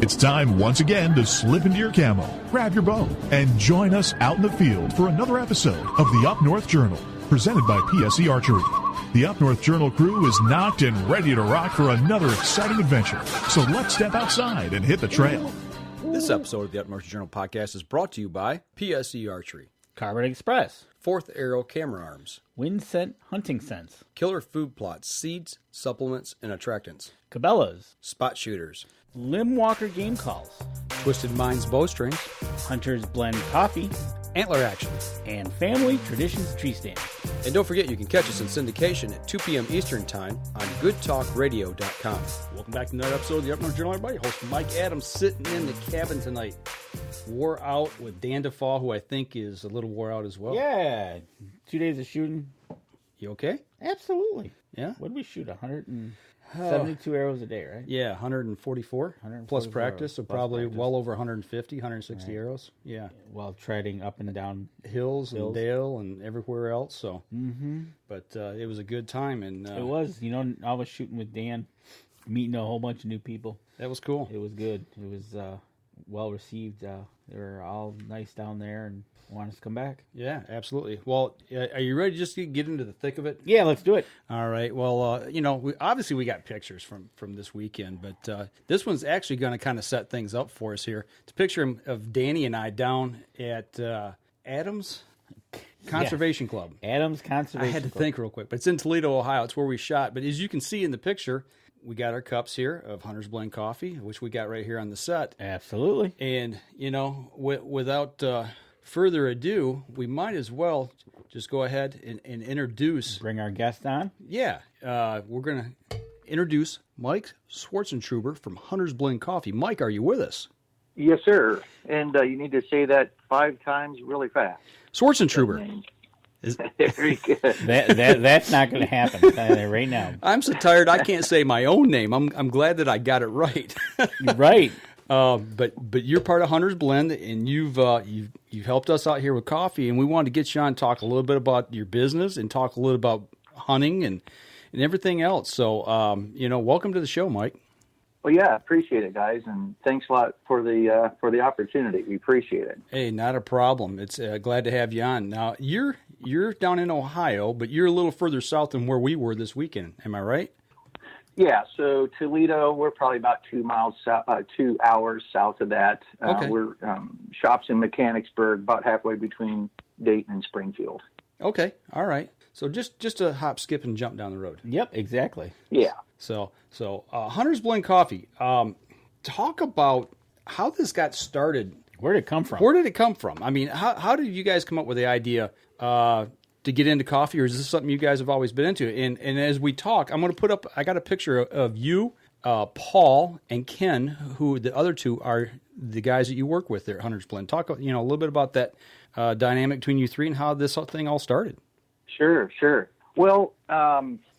It's time once again to slip into your camo, grab your bow, and join us out in the field for another episode of the Up North Journal, presented by PSE Archery. The Up North Journal crew is knocked and ready to rock for another exciting adventure. So let's step outside and hit the trail. This episode of the Up North Journal podcast is brought to you by PSE Archery, Carbon Express, Fourth Arrow Camera Arms, Wind Scent Hunting Sense, Killer Food Plots, Seeds, Supplements, and Attractants, Cabela's, Spot Shooters, Limb Walker Game Calls, Twisted Minds Bowstrings, Hunter's Blend Coffee, Antler Action, and Family Traditions Tree Stand. And don't forget you can catch us in syndication at 2 p.m. Eastern Time on goodtalkradio.com. Welcome back to another episode of the Up North Journal, everybody. Host Mike Adams sitting in the cabin tonight. Wore out with Dan DeFaul, who I think is a little wore out as well. Yeah, 2 days of shooting. You okay? Absolutely. Yeah? What did we shoot? 172 arrows a day, right? Yeah, 144 plus practice, so probably well over 150, 160 arrows. Yeah. While treading up and down hills and dale and everywhere else. So, but it was a good time, and it was. You know, I was shooting with Dan, meeting a whole bunch of new people. That was cool. It was good. It was well received. They were all nice down there and want us to come back. Yeah, absolutely. Well, are you ready just to get into the thick of it? Yeah, let's do it. All right. Well, you know, we got pictures from this weekend, but this one's actually going to kind of set things up for us here. It's a picture of Danny and I down at Adams Conservation Club. Adams Conservation I had to Club. think real quick, but it's in Toledo, Ohio. It's where we shot. But as you can see in the picture, we got our cups here of Hunter's Blend Coffee, which we got right here on the set. Absolutely. And, you know, without further ado, we might as well just go ahead and introduce. Bring our guest on? Yeah. We're going to introduce Mike Swartzentruber from Hunter's Blend Coffee. Mike, are you with us? Yes, sir. And you need to say that 5 times really fast. Swartzentruber. Very good. That's not going to happen right now. I'm so tired I can't say my own name. I'm glad that I got it right. You're right. But you're part of Hunter's Blend, and you've helped us out here with coffee, and we wanted to get you on and talk a little bit about your business and talk a little about hunting and everything else. So, you know, welcome to the show, Mike. Well, yeah, appreciate it, guys, and thanks a lot for the opportunity. We appreciate it. Hey, not a problem. It's glad to have you on. Now, you're down in Ohio, but you're a little further south than where we were this weekend. Am I right? Yeah, so Toledo, we're probably about 2 hours south of that. Okay. We're shops in Mechanicsburg, about halfway between Dayton and Springfield. Okay, all right. So just a hop, skip, and jump down the road. Yep, exactly. Yeah. So Hunter's Blend Coffee. Talk about how this got started. Where did it come from? Where did it come from? I mean, how did you guys come up with the idea to get into coffee, or is this something you guys have always been into? And as we talk, I'm going to put up, I got a picture of you, Paul, and Ken, who the other two are the guys that you work with there at Hunter's Blend. Talk, a little bit about that dynamic between you three and how this thing all started. Sure. Well,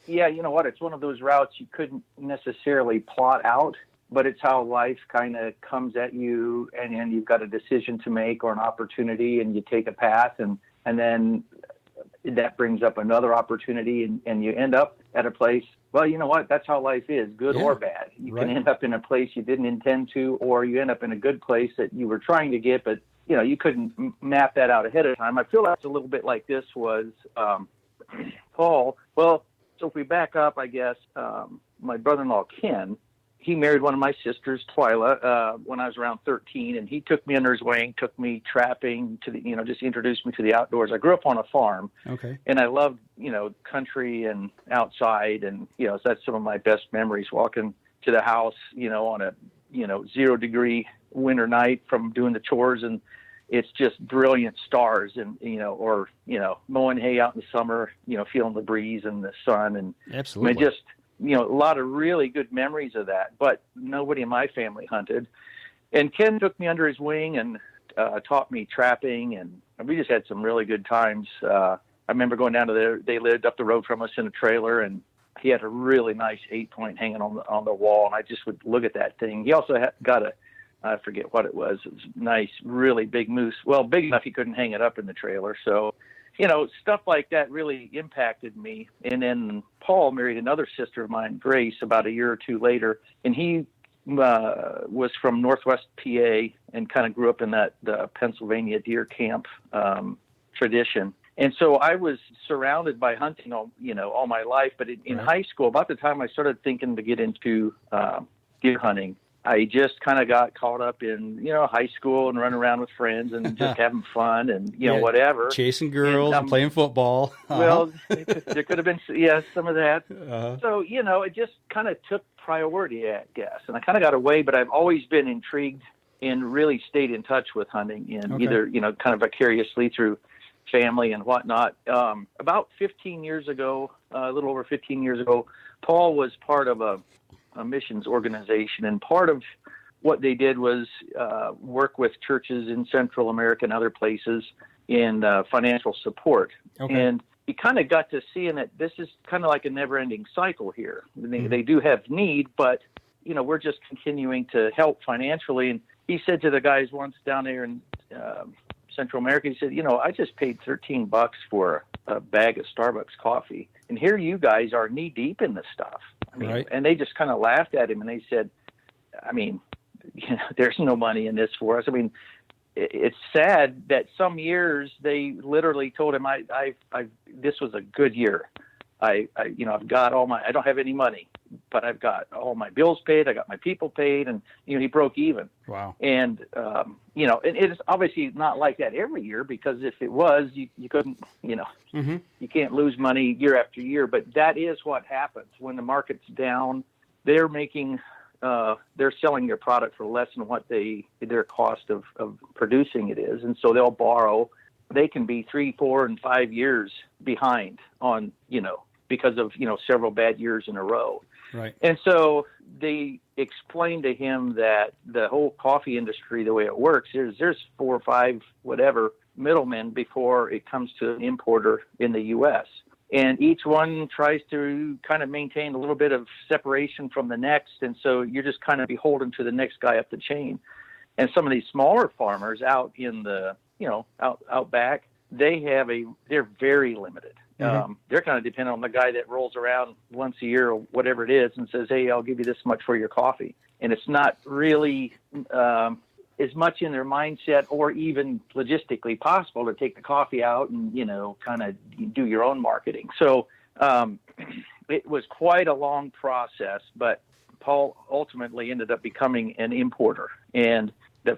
yeah, you know what? It's one of those routes you couldn't necessarily plot out, but it's how life kind of comes at you, and you've got a decision to make or an opportunity, and you take a path, and then that brings up another opportunity, and you end up at a place. Well, you know what? That's how life is, good or bad. You can end up in a place you didn't intend to, or you end up in a good place that you were trying to get, but you couldn't map that out ahead of time. I feel that's a little bit like this was Paul. Well, so if we back up, I guess, my brother-in-law, Ken, he married one of my sisters, Twyla, when I was around 13, and he took me under his wing, took me trapping to the, just introduced me to the outdoors. I grew up on a farm, and I loved, country and outside, and, so that's some of my best memories, walking to the house, on a, 0-degree winter night from doing the chores, and it's just brilliant stars, and, or, mowing hay out in the summer, feeling the breeze and the sun, and absolutely. I mean, just, a lot of really good memories of that, but nobody in my family hunted. And Ken took me under his wing and taught me trapping, and we just had some really good times. I remember going down to they lived up the road from us in a trailer, and he had a really nice 8-point hanging on the wall, and I just would look at that thing. He also got I forget what it was. It was nice, really big moose. Well, big enough he couldn't hang it up in the trailer. So, stuff like that really impacted me. And then Paul married another sister of mine, Grace, about a year or two later. And he, was from Northwest PA and kind of grew up in that Pennsylvania deer camp tradition. And so I was surrounded by hunting all my life. But in high school, about the time I started thinking to get into deer hunting, I just kind of got caught up in, high school and running around with friends and just having fun and, whatever. Chasing girls and playing football. Well, there could have been, some of that. So, it just kind of took priority, I guess. And I kind of got away, but I've always been intrigued and really stayed in touch with hunting and either, kind of vicariously through family and whatnot. About 15 years ago, a little over 15 years ago, Paul was part of a missions organization, and part of what they did was work with churches in Central America and other places in financial support. And you kind of got to seeing that this is kind of like a never-ending cycle here. They do have need, but we're just continuing to help financially. And he said to the guys once down there in Central America, he said, I just paid $13 for a bag of Starbucks coffee, and here you guys are knee deep in this stuff. And they just kind of laughed at him, and they said, there's no money in this for us. It's sad that some years they literally told him, this was a good year. I've got I don't have any money, but I've got all my bills paid. I got my people paid, and he broke even. Wow. And and it's obviously not like that every year, because if it was, you couldn't, you can't lose money year after year. But that is what happens when the market's down. They're they're selling their product for less than what their cost of producing it is, and so they'll borrow. They can be 3, 4, and 5 years behind on because of several bad years in a row. Right. And so they explained to him that the whole coffee industry, the way it works, there's 4 or 5 whatever middlemen before it comes to an importer in the U.S. And each one tries to kind of maintain a little bit of separation from the next, and so you're just kind of beholden to the next guy up the chain. And some of these smaller farmers out in the out back, they're very limited. They're kind of dependent on the guy that rolls around once a year or whatever it is and says, hey, I'll give you this much for your coffee. And it's not really as much in their mindset or even logistically possible to take the coffee out and, kind of do your own marketing. So it was quite a long process, but Paul ultimately ended up becoming an importer, and the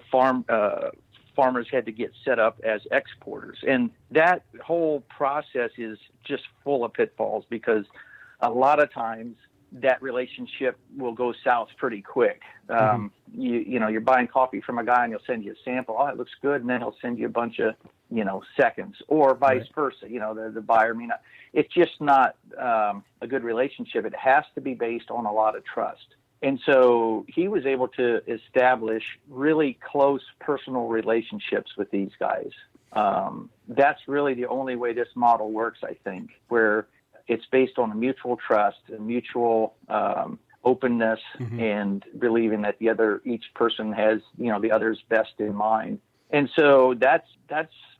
farmers had to get set up as exporters. And that whole process is just full of pitfalls, because a lot of times that relationship will go south pretty quick. You're buying coffee from a guy and he'll send you a sample. Oh, it looks good. And then he'll send you a bunch of, seconds, or vice versa. The buyer may not. It's just not a good relationship. It has to be based on a lot of trust. And so he was able to establish really close personal relationships with these guys. That's really the only way this model works, I think, where it's based on a mutual trust and mutual openness, and believing that each person has, the other's best in mind. And so that's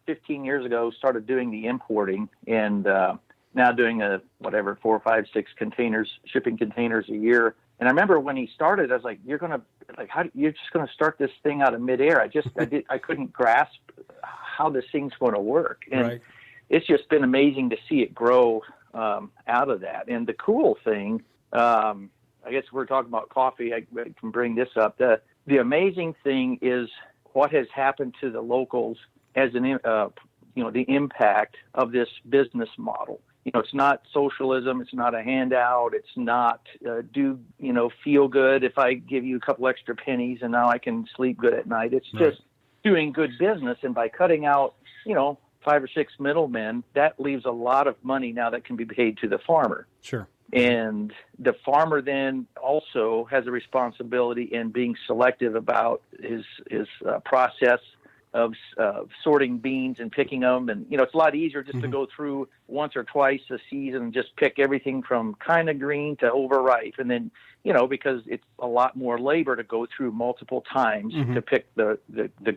15 years ago, started doing the importing, and now doing 4, 5, 6 shipping containers a year. And I remember when he started, I was like, you're just going to start this thing out of midair. I couldn't grasp how this thing's going to work. And it's just been amazing to see it grow out of that. And the cool thing, I guess we're talking about coffee. I can bring this up. The amazing thing is what has happened to the locals as the impact of this business model. It's not socialism. It's not a handout. It's not feel good if I give you a couple extra pennies and now I can sleep good at night. It's just doing good business. And by cutting out, 5 or 6 middlemen, that leaves a lot of money now that can be paid to the farmer. Sure. And the farmer then also has a responsibility in being selective about his process of sorting beans and picking them. And, it's a lot easier just to go through once or twice a season and just pick everything from kind of green to overripe. And then, because it's a lot more labor to go through multiple times to pick the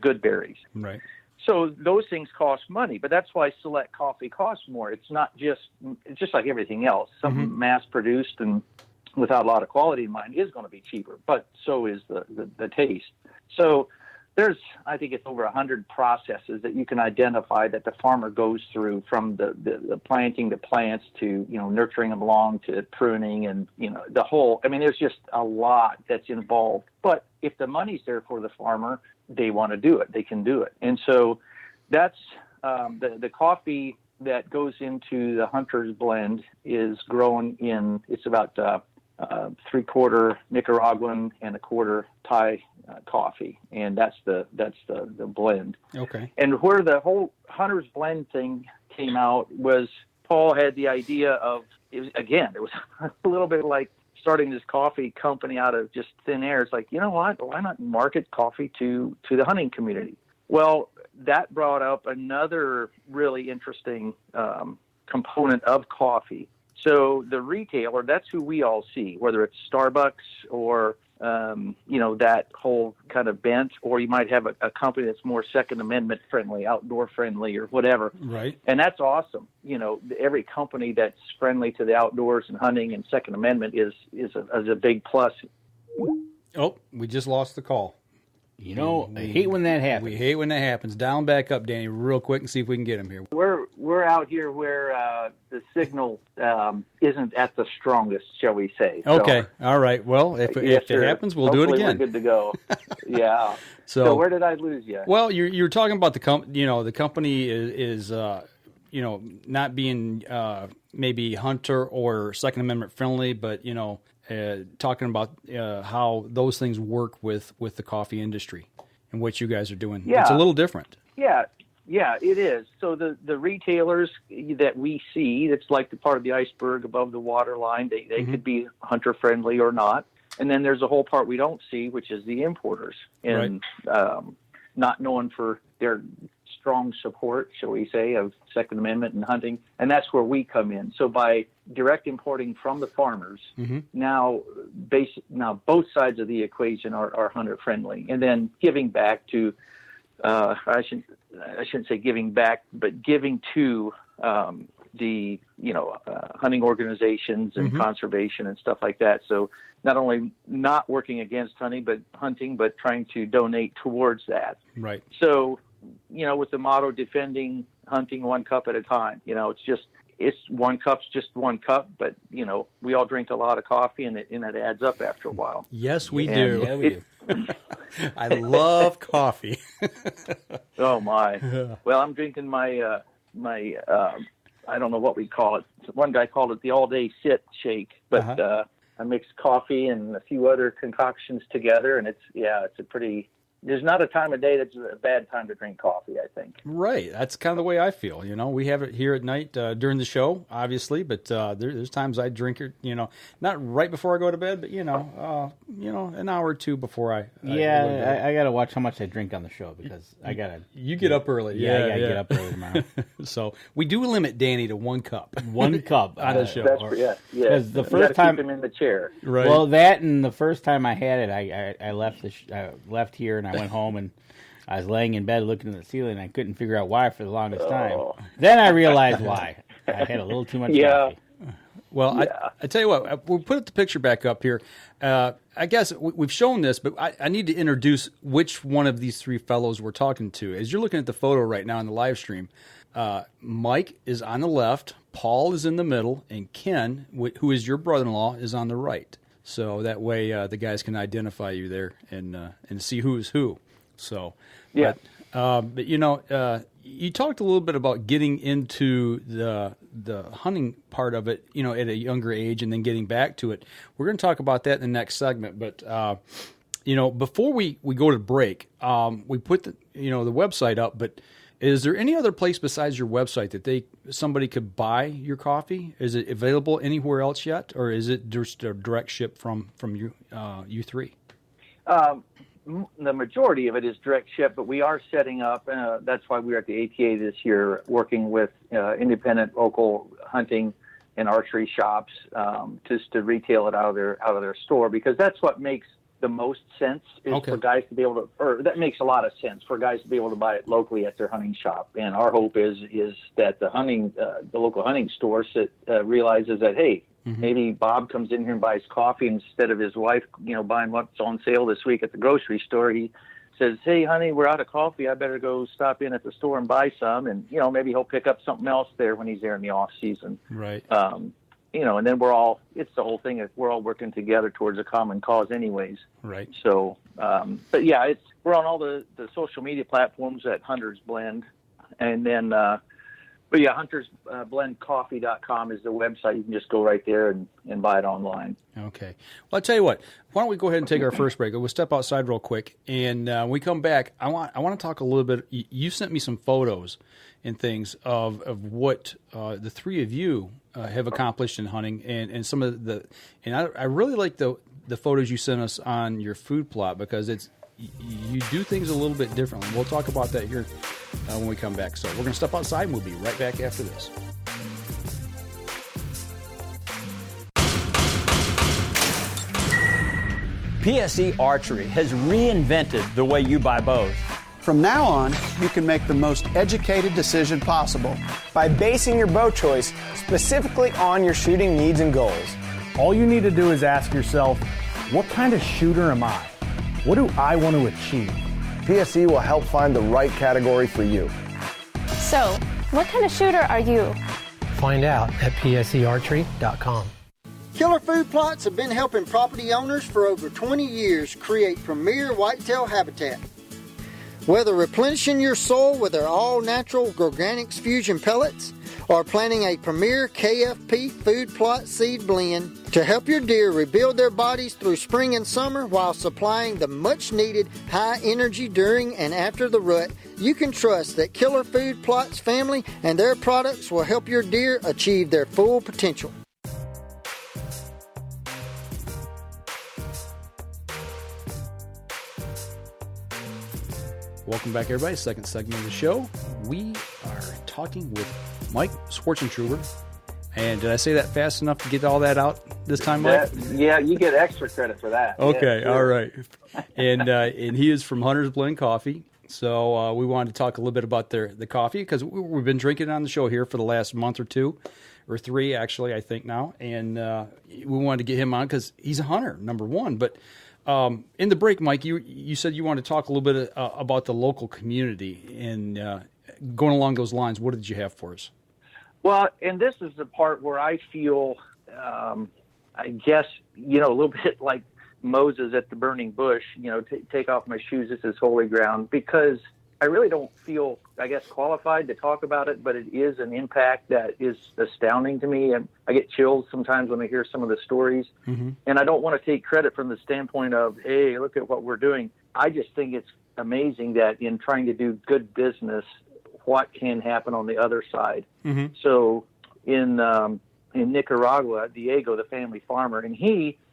good berries. Right. So those things cost money, but that's why select coffee costs more. It's just like everything else, something mass produced and without a lot of quality in mind, is going to be cheaper, but so is the taste. So there's, I think it's over 100 processes that you can identify that the farmer goes through, from the planting the plants to, nurturing them along to pruning and, the whole, there's just a lot that's involved. But if the money's there for the farmer, they want to do it, they can do it. And so that's the coffee that goes into the Hunter's blend is grown it's about 3/4 Nicaraguan and 1/4 Thai coffee, and that's the blend. Okay. And where the whole Hunter's blend thing came out was Paul had the idea of, it was a little bit like starting this coffee company out of just thin air. It's like, you know what, why not market coffee to the hunting community? Well, that brought up another really interesting component of coffee. So the retailer, that's who we all see, whether it's Starbucks or, that whole kind of bent, or you might have a company that's more Second Amendment friendly, outdoor friendly, or whatever. Right. And that's awesome. Every company that's friendly to the outdoors and hunting and Second Amendment is a big plus. Oh, we just lost the call. I hate when that happens. We hate when that happens. Dial him back up, Danny, real quick, and see if we can get him here. We're out here where the signal isn't at the strongest, shall we say? Okay, all right. Well, if it happens, we'll do it again. We're good to go. Yeah. So where did I lose you? Well, you're talking about the company is not being maybe hunter or Second Amendment friendly, but talking about how those things work with the coffee industry and what you guys are doing. Yeah. It's a little different. Yeah, it is. So the retailers that we see, that's like the part of the iceberg above the waterline, they could be hunter friendly or not. And then there's a whole part we don't see, which is the importers, and not known for their strong support, shall we say, of Second Amendment and hunting. And that's where we come in. So by direct importing from the farmers, now both sides of the equation are hunter friendly. And then giving back to, I shouldn't say giving back, but giving to the hunting organizations and conservation and stuff like that. So not only not working against hunting, but trying to donate towards that. Right. So, with the motto defending hunting one cup at a time, it's one cup's just one cup, but we all drink a lot of coffee and it adds up after a while. Yes, we do. Yeah, we do. I love coffee. Oh my! Well, I'm drinking my I don't know what we call it. One guy called it the all-day sit shake, but I mix coffee and a few other concoctions together, and it's a pretty. There's not a time of day that's a bad time to drink coffee, I think. Right. That's kind of the way I feel. We have it here at night during the show, obviously, but there's times I drink it, not right before I go to bed, but, an hour or two before I I got to watch how much I drink on the show because I got to. You get up early. Yeah, I get up early tomorrow. So we do limit Danny to 1 cup. 1 cup on the show. Because the first time. Keep him in the chair. Right. Well, that and the first time I had it, I left here and I went home and I was laying in bed looking at the ceiling and I couldn't figure out why for the longest time. Then I realized why. I had a little too much coffee. Well, I tell you what, we'll put the picture back up here. I guess we've shown this, but I need to introduce which one of these 3 fellows we're talking to. As you're looking at the photo right now in the live stream, Mike is on the left, Paul is in the middle, and Ken, who is your brother-in-law, is on the right. So that way the guys can identify you there and see who's who. So, yeah. But you talked a little bit about getting into the hunting part of it, at a younger age, and then getting back to it. We're going to talk about that in the next segment. But before we go to break, we put the website up. But is there any other place besides your website that somebody could buy your coffee? Is it available anywhere else yet, or is it just a direct ship from you 3? The majority of it is direct ship, but we are setting up. That's why we're at the ATA this year, working with independent local hunting and archery shops just to retail it out of their store, because that's what makes the most sense is Okay. for guys to be able to, or that makes a lot of sense for guys to be able to buy it locally at their hunting shop. And our hope is that the local hunting store realizes that, hey, maybe Bob comes in here and buys coffee instead of his wife, buying what's on sale this week at the grocery store. He says, hey, honey, we're out of coffee. I better go stop in at the store and buy some. And, maybe he'll pick up something else there when he's there in the off season. Right. And then it's the whole thing. We're all working together towards a common cause anyways. Right. So, but yeah, we're on all the social media platforms at Hunters Blend. And then, but yeah, huntersblendcoffee.com is the website. You can just go right there and buy it online. Okay. Well, I'll tell you what. Why don't we go ahead and take our first break? We'll step outside real quick, and when we come back, I want to talk a little bit. You sent me some photos and things of what the three of you have accomplished in hunting, and some of I really like the photos you sent us on your food plot, because you do things a little bit differently. We'll talk about that here when we come back. So we're going to step outside, and we'll be right back after this. PSE Archery has reinvented the way you buy bows. From now on, you can make the most educated decision possible by basing your bow choice specifically on your shooting needs and goals. All you need to do is ask yourself, what kind of shooter am I? What do I want to achieve? PSE will help find the right category for you. So, what kind of shooter are you? Find out at psearchery.com. Killer Food Plots have been helping property owners for over 20 years create premier whitetail habitat. Whether replenishing your soil with their all-natural Organics Fusion pellets or planting a premier KFP food plot seed blend to help your deer rebuild their bodies through spring and summer while supplying the much-needed high energy during and after the rut, you can trust that Killer Food Plots family and their products will help your deer achieve their full potential. Welcome back, everybody. Second segment of the show. We are talking with Mike Swartzentruber. And did I say that fast enough to get all that out this time, Mike? Yeah, you get extra credit for that. Okay, yeah, sure. All right. And he is from Hunters Blend Coffee. So we wanted to talk a little bit about the coffee, because we've been drinking it on the show here for the last month or two, or three, actually, I think now. And we wanted to get him on because he's a hunter, number one. But in the break, Mike, you said you wanted to talk a little bit about the local community. And going along those lines, what did you have for us? Well, and this is the part where I feel, I guess, a little bit like Moses at the burning bush, take off my shoes, this is holy ground, because I really don't feel, I guess, qualified to talk about it, but it is an impact that is astounding to me. And I get chills sometimes when I hear some of the stories. Mm-hmm. And I don't want to take credit from the standpoint of, hey, look at what we're doing. I just think it's amazing that in trying to do good business, what can happen on the other side. Mm-hmm. So in Nicaragua, Diego, the family farmer, and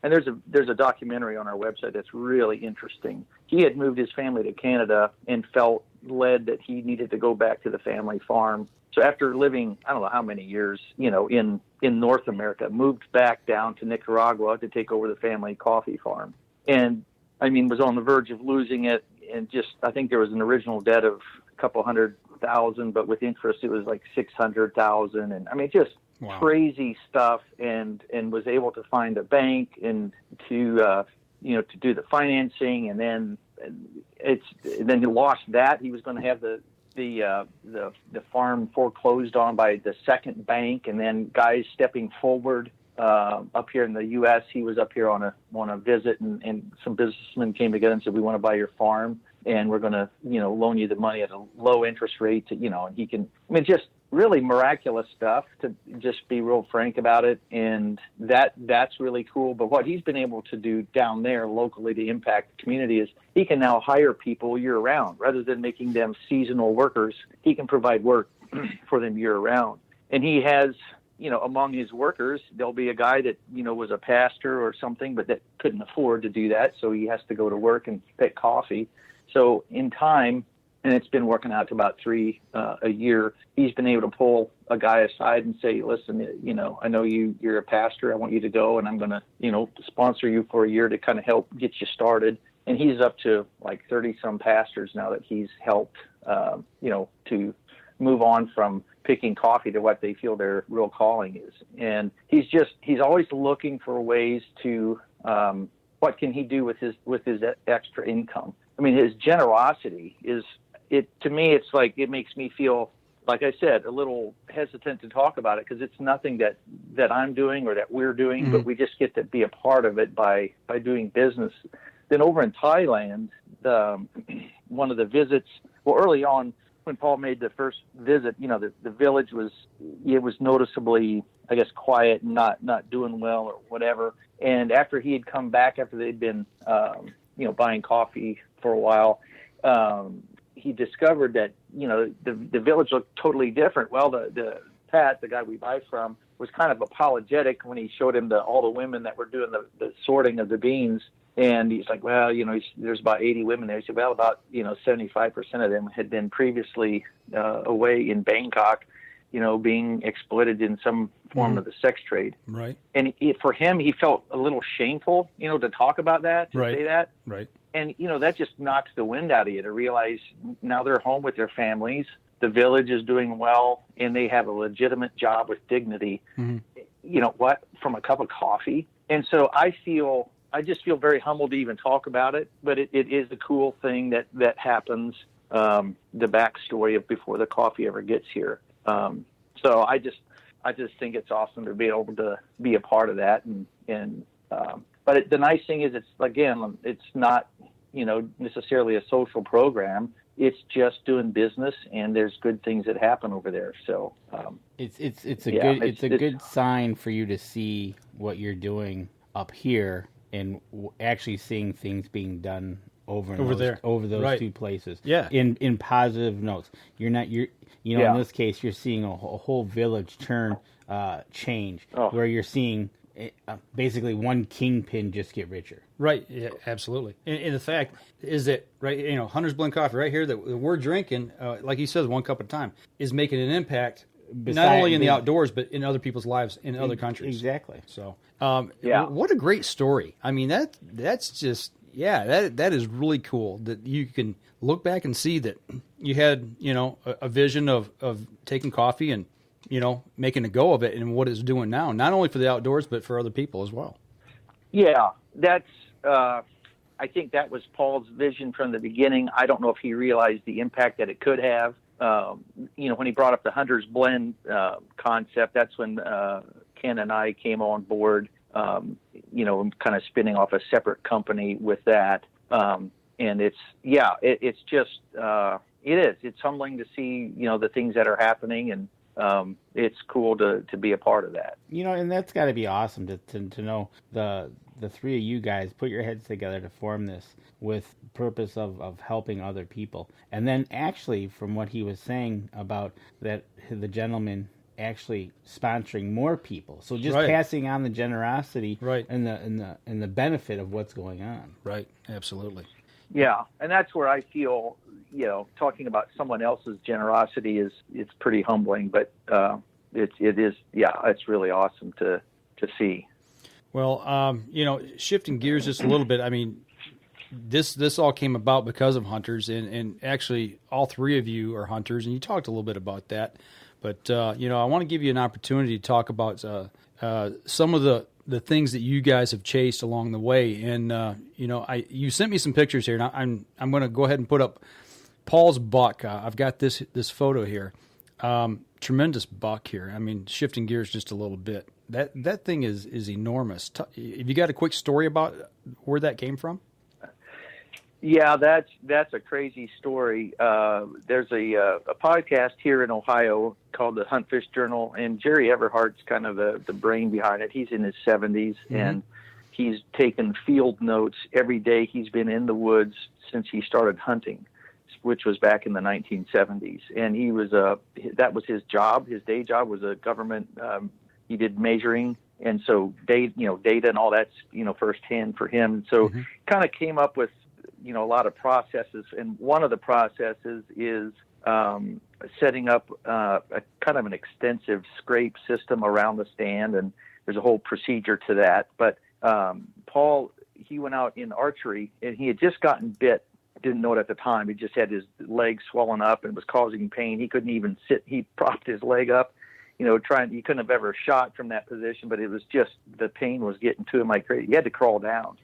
there's a documentary on our website that's really interesting. He had moved his family to Canada and felt led that he needed to go back to the family farm. So after living, I don't know how many years, in North America, moved back down to Nicaragua to take over the family coffee farm. And was on the verge of losing it. And I think there was an original debt of a couple $100,000, but with interest, it was like $600,000. And just wow. Crazy stuff, and was able to find a bank and to do the financing, and then he lost that. He was going to have the farm foreclosed on by the second bank, and then guys stepping forward up here in the U.S. He was up here on a visit, and some businessmen came together and said, we want to buy your farm, and we're going to loan you the money at a low interest rate. And he can. Just really miraculous stuff, to just be real frank about it. And that's really cool. But what he's been able to do down there locally to impact the community is he can now hire people year round rather than making them seasonal workers. He can provide work for them year round. And he has, among his workers, there'll be a guy that, was a pastor or something, but that couldn't afford to do that. So he has to go to work and pick coffee. So in time, and it's been working out to about 3 a year. He's been able to pull a guy aside and say, listen, I know you're a pastor. I want you to go, and I'm going to, sponsor you for a year to kind of help get you started. And he's up to like 30 some pastors now that he's helped, to move on from picking coffee to what they feel their real calling is. And he's always looking for ways to, what can he do with his extra income? I mean, his generosity to me, it's like, it makes me feel, like I said, a little hesitant to talk about it because it's nothing that I'm doing or that we're doing, but we just get to be a part of it by doing business. Then over in Thailand, one of the visits, early on when Paul made the first visit, the village was noticeably, I guess, quiet and not doing well or whatever. And after he had come back, after they'd been, buying coffee for a while, he discovered that, the village looked totally different. Well, the Pat, the guy we buy from, was kind of apologetic when he showed him all the women that were doing the sorting of the beans. And he's like, well, there's about 80 women there. He said, well, about, 75% of them had been previously away in Bangkok, being exploited in some form of the sex trade. Right. And for him, he felt a little shameful, to talk about that, to say that. Right. And, that just knocks the wind out of you to realize now they're home with their families. The village is doing well, and they have a legitimate job with dignity. From a cup of coffee. And so I just feel very humbled to even talk about it, but it is a cool thing that happens, the backstory of before the coffee ever gets here. So I just think it's awesome to be able to be a part of that. But the nice thing is it's not, necessarily a social program. It's just doing business, and there's good things that happen over there. So it's a good sign for you to see what you're doing up here and actually seeing things being done over those two places. Yeah. In positive notes. In this case, you're seeing a whole village change where you're seeing basically one kingpin just get richer. Right. Yeah, absolutely. And the fact is that, right, Hunter's Blend Coffee right here that we're drinking, like he says, one cup at a time, is making an impact not only in the outdoors, but in other people's lives in other countries. Exactly. So, what a great story. I mean, that's just, that is really cool that you can look back and see that you had, a vision of taking coffee and, making a go of it and what it's doing now, not only for the outdoors, but for other people as well. Yeah, that's, I think that was Paul's vision from the beginning. I don't know if he realized the impact that it could have. When he brought up the Hunter's Blend concept, that's when Ken and I came on board, kind of spinning off a separate company with that. And it's just, it's humbling to see, the things that are happening, and it's cool to be a part of that. And that's got to be awesome to know the three of you guys put your heads together to form this with purpose of helping other people. And then actually, from what he was saying about that, the gentleman actually sponsoring more people. So just passing on the generosity and the benefit of what's going on. Right. Absolutely. Yeah. And that's where I feel, talking about someone else's generosity it's pretty humbling, but it is, it's really awesome to see. Well, shifting gears just a little bit, I mean, this all came about because of hunters, and actually all three of you are hunters, and you talked a little bit about that. But, I want to give you an opportunity to talk about some of the things that you guys have chased along the way. And, you sent me some pictures here, and I'm going to go ahead and put up Paul's buck. I've got this photo here. Tremendous buck here. I mean, shifting gears just a little bit. That thing is enormous. Have you got a quick story about where that came from? Yeah, that's a crazy story. There's a podcast here in Ohio called the Hunt Fish Journal, and Jerry Everhart's kind of the brain behind it. He's in his 70s, and he's taken field notes every day he's been in the woods since he started hunting, which was back in the 1970s. And he was that was his job. His day job was a government. He did measuring, and so data and all that's firsthand for him. So kind of came up with a lot of processes, and one of the processes is setting up a kind of an extensive scrape system around the stand, and there's a whole procedure to that. But Paul, he went out in archery, and he had just gotten bit. Didn't know it at the time. He just had his leg swollen up and was causing pain. He couldn't even sit. He propped his leg up, he couldn't have ever shot from that position, but it was just, the pain was getting to him like crazy. He had to crawl down.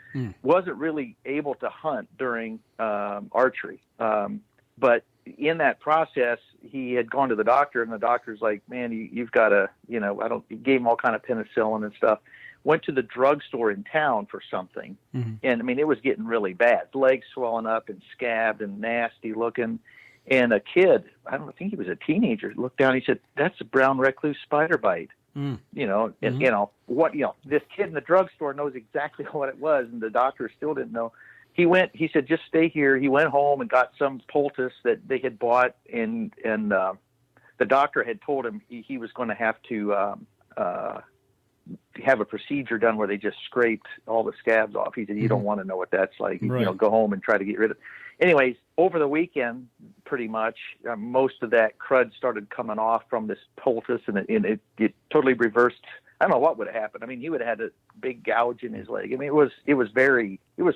Wasn't really able to hunt during archery. But in that process, he had gone to the doctor, and the doctor's like, man, you've got to, he gave him all kind of penicillin and stuff. Went to the drugstore in town for something. And I mean, it was getting really bad. Legs swelling up and scabbed and nasty looking. And a kid, I think he was a teenager, looked down. He said, "That's a brown recluse spider bite." And this kid in the drugstore knows exactly what it was, and the doctor still didn't know. He said, "Just stay here." He went home and got some poultice that they had bought, and the doctor had told him he was going to have to have a procedure done where they just scraped all the scabs off. He said, "You don't want to know what that's like. Right. Go home and try to get rid of it." Anyways, over the weekend, pretty much, most of that crud started coming off from this poultice, and it totally reversed. I don't know what would have happened. I mean, he would have had a big gouge in his leg. I mean, it was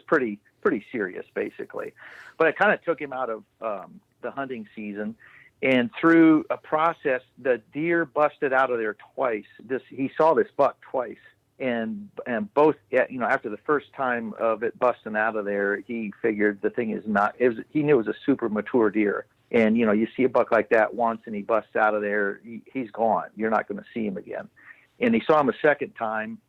pretty serious, basically. But it kind of took him out of the hunting season. And through a process, the deer busted out of there twice. He saw this buck twice, and both, after the first time of it busting out of there, he figured the thing is not. He knew it was a super mature deer, and you see a buck like that once, and he busts out of there, he's gone. You're not going to see him again. And he saw him a second time.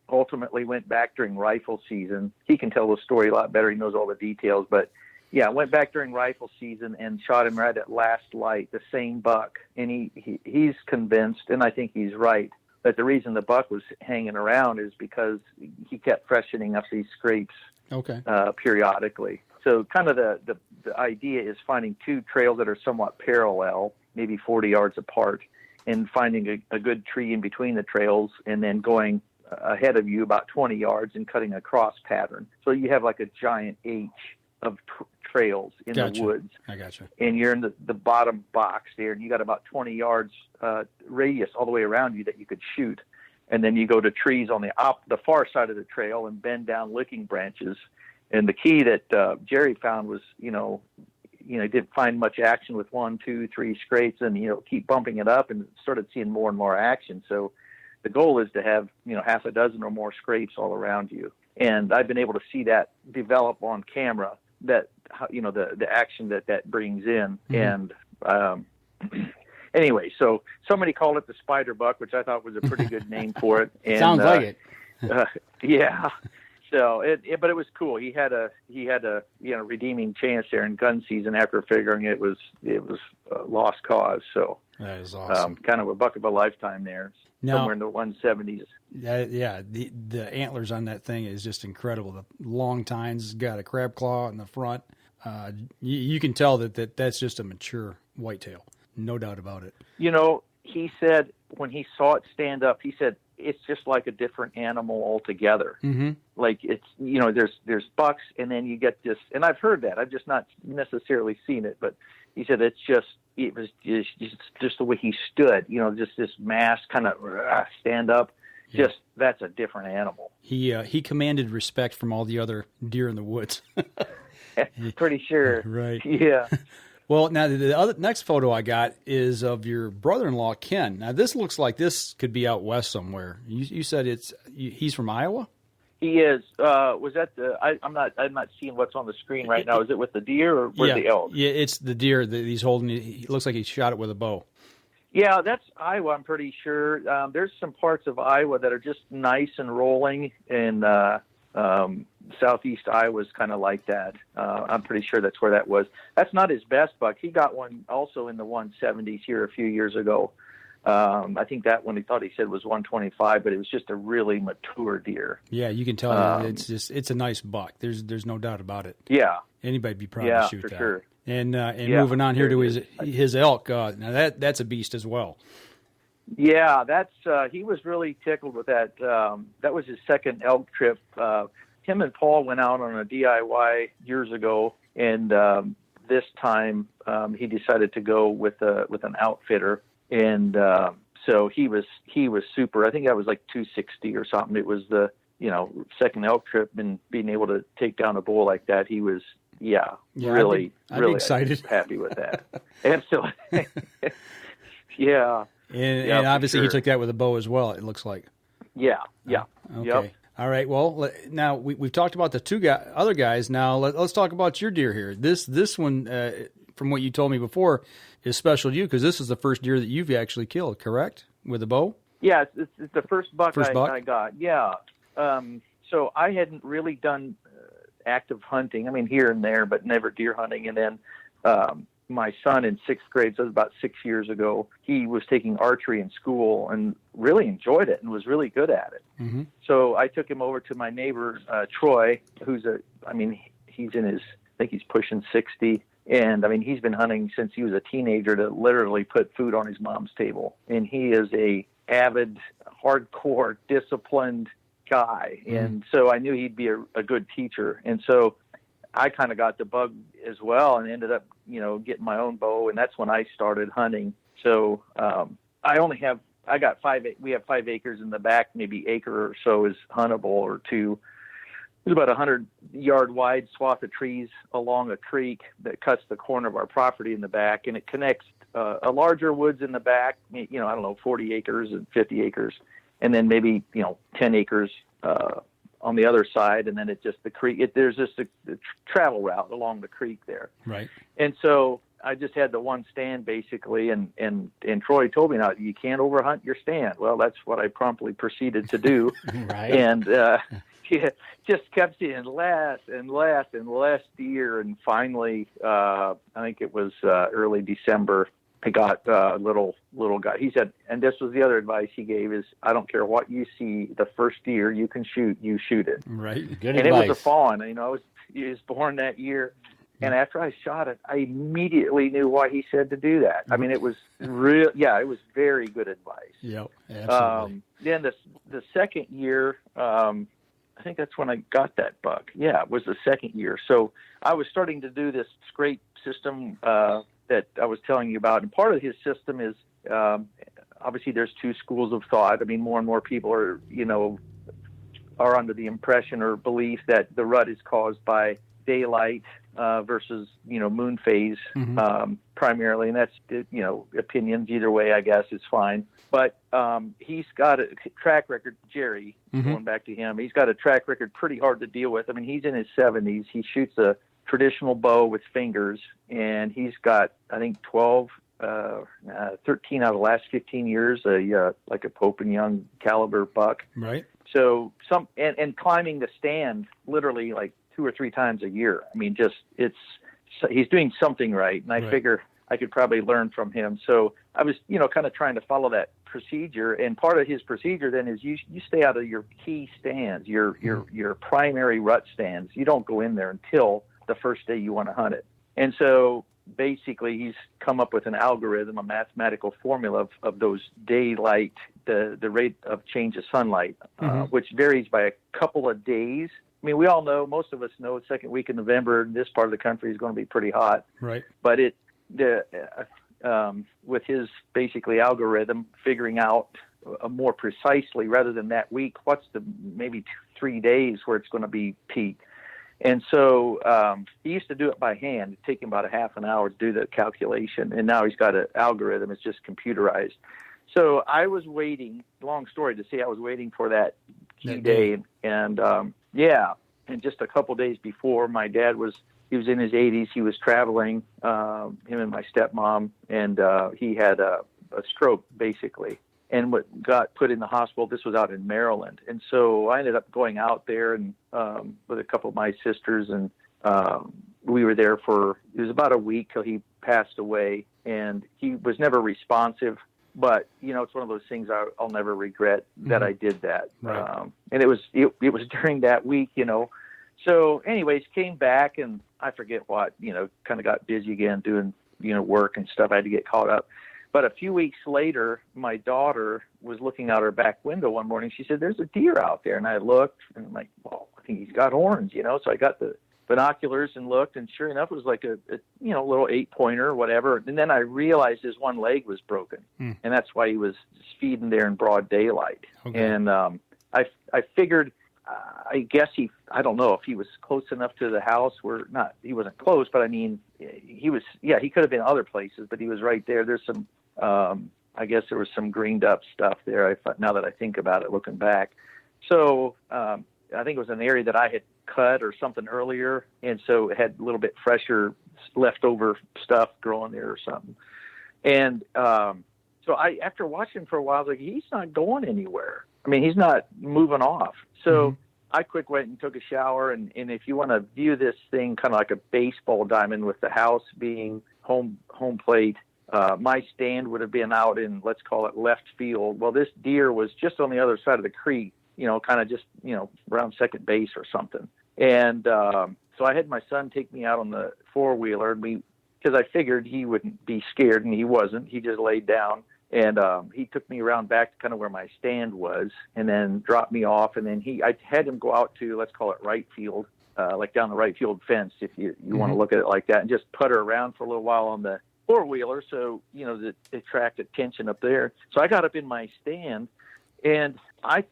Ultimately, went back during rifle season. He can tell the story a lot better. He knows all the details, but. Yeah, went back during rifle season and shot him right at last light, the same buck. And he's convinced, and I think he's right, that the reason the buck was hanging around is because he kept freshening up these scrapes periodically. So kind of the idea is finding two trails that are somewhat parallel, maybe 40 yards apart, and finding a good tree in between the trails, and then going ahead of you about 20 yards and cutting a cross pattern. So you have like a giant H of trails in the woods. I gotcha. And you're in the bottom box there, and you got about 20 yards radius all the way around you that you could shoot. And then you go to trees on the far side of the trail and bend down licking branches. And the key that Jerry found was, he didn't find much action with 1, 2, 3 scrapes, and keep bumping it up, and started seeing more and more action. So the goal is to have half a dozen or more scrapes all around you. And I've been able to see that develop on camera. That the action that brings in. And anyway, so somebody called it the spider buck, which I thought was a pretty good name for it. And, sounds like it. Yeah. So but it was cool. He had a redeeming chance there in gun season after figuring it was a lost cause. So that is awesome. Kind of a buck of a lifetime there. Now, somewhere in the 170s. The antlers on that thing is just incredible. The long tines, got a crab claw in the front. You can tell that's just a mature whitetail, no doubt about it. He said when he saw it stand up, he said it's just like a different animal altogether. Mm-hmm. Like it's there's bucks, and then you get this, and I've heard that. I've just not necessarily seen it, but he said it was just the way he stood, just this mass kind of stand up. Yeah. Just that's a different animal. He commanded respect from all the other deer in the woods. Pretty sure. Right. Yeah. Well, now the next photo I got is of your brother-in-law Ken. Now this looks like this could be out west somewhere. You said he's from Iowa? He is. Was that I'm not seeing what's on the screen right now. Is it with the deer or with the elk? Yeah, it's the deer that he's holding. It looks like he shot it with a bow. Yeah, that's Iowa, I'm pretty sure. There's some parts of Iowa that are just nice and rolling, and southeast Iowa is kind of like that. I'm pretty sure that's where that was. That's not his best buck. He got one also in the 170s here a few years ago. I think that one he said was 125, but it was just a really mature deer. Yeah, you can tell it's a nice buck. There's no doubt about it. Yeah, anybody'd be proud to shoot for that. Sure. And moving on here to his elk. Now that's a beast as well. Yeah, that's he was really tickled with that. That was his second elk trip. him and Paul went out on a DIY years ago, and this time he decided to go with an outfitter, and so he was super. I think I was like 260 or something. It was the second elk trip, and being able to take down a bull like that, he was really excited, happy with that. Absolutely, yeah. And obviously sure. he took that with a bow as well. It looks like. Yeah. Okay. Yep. All right. Well, now we've talked about the other guys. Now let's talk about your deer here. This one, from what you told me before, is special to you because this is the first deer that you've actually killed, correct? With a bow? Yeah, it's the first buck I got. Yeah. So I hadn't really done active hunting. I mean, here and there, but never deer hunting. And then my son in sixth grade, so it was about 6 years ago, he was taking archery in school and really enjoyed it and was really good at it. Mm-hmm. So I took him over to my neighbor, Troy, he's in his, I think he's pushing 60. And I mean, he's been hunting since he was a teenager to literally put food on his mom's table. And he is a avid, hardcore, disciplined guy. Mm. And so I knew he'd be a good teacher. And so I kind of got the bug as well and ended up, getting my own bow. And that's when I started hunting. So we have 5 acres in the back, maybe acre or so is huntable or two. There's about 100-yard wide swath of trees along a creek that cuts the corner of our property in the back. And it connects a larger woods in the back, 40 acres and 50 acres. And then maybe, 10 acres on the other side, and then the creek. There's just a travel route along the creek there. Right. And so I just had the one stand basically, and Troy told me, now you can't overhunt your stand. Well, that's what I promptly proceeded to do. Right. And just kept seeing less and less and less deer, and finally, I think it was early December. I got a little guy. He said, and this was the other advice he gave, is I don't care what you see, the first deer you can shoot, you shoot it. Right. Good and advice. It was a fawn. He was born that year. And after I shot it, I immediately knew why he said to do that. I mean, it was real. Yeah, it was very good advice. Yep, absolutely. Then the second year, I think that's when I got that buck. Yeah, it was the second year. So I was starting to do this scrape system that I was telling you about. And part of his system is, obviously there's 2 schools of thought. I mean, more and more people are under the impression or belief that the rut is caused by daylight versus, moon phase, primarily. And that's, opinions either way, I guess is fine. But he's got a track record, Jerry, going back to him, he's got a track record pretty hard to deal with. I mean, he's in his 70s. He shoots a traditional bow with fingers, and he's got, I think, 13 out of the last 15 years, like a Pope and Young caliber buck. Right. So and climbing the stand literally like 2 or 3 times a year. I mean, he's doing something right. And I figure I could probably learn from him. So I was, kind of trying to follow that procedure. And part of his procedure then is you stay out of your key stands, your primary rut stands. You don't go in there until the first day you want to hunt it. And so basically he's come up with an algorithm, a mathematical formula of those daylight, the rate of change of sunlight, which varies by a couple of days. I mean, we all know, most of us know, the second week in November in this part of the country is going to be pretty hot. Right. But with his basically algorithm, figuring out more precisely rather than that week, what's the maybe 3 days where it's going to be peak. And so he used to do it by hand. It'd take him about a half an hour to do the calculation. And now he's got an algorithm. It's just computerized. So I was waiting, long story to say, I was waiting for that key day. And just a couple days before, my dad he was in his 80s. He was traveling, him and my stepmom, and he had a stroke, basically. And what got put in the hospital, this was out in Maryland. And so I ended up going out there and with a couple of my sisters, and we were there it was about a week till he passed away. And he was never responsive, but, it's one of those things I'll never regret that I did that. Right. And it was during that week, So anyways, came back, and I forget what, kind of got busy again doing, work and stuff. I had to get caught up. But a few weeks later, my daughter was looking out her back window one morning. She said, "There's a deer out there." And I looked, and I'm like, "Well, I think he's got horns, So I got the binoculars and looked, and sure enough, it was like a little 8-pointer or whatever. And then I realized his one leg was broken, and that's why he was feeding there in broad daylight. Okay. And I figured, I guess I don't know if he was close enough to the house where he wasn't close, but I mean, he could have been other places, but he was right there. There's some, I guess there was some greened up stuff there. Now that I think about it, looking back. So, I think it was an area that I had cut or something earlier. And so it had a little bit fresher leftover stuff growing there or something. And, so after watching for a while, I was like, he's not going anywhere. I mean, he's not moving off. So I quick went and took a shower. And if you want to view this thing kind of like a baseball diamond with the house being home plate, my stand would have been out in, let's call it left field. Well, this deer was just on the other side of the creek, kind of just, around second base or something. And so I had my son take me out on the 4-wheeler, because I figured he wouldn't be scared, and he wasn't. He just laid down. And he took me around back to kind of where my stand was, and then dropped me off. And then I had him go out to, let's call it right field, like down the right field fence, if you want to look at it like that, and just putter around for a little while on the 4-wheeler, so that attract attention up there. So I got up in my stand, and I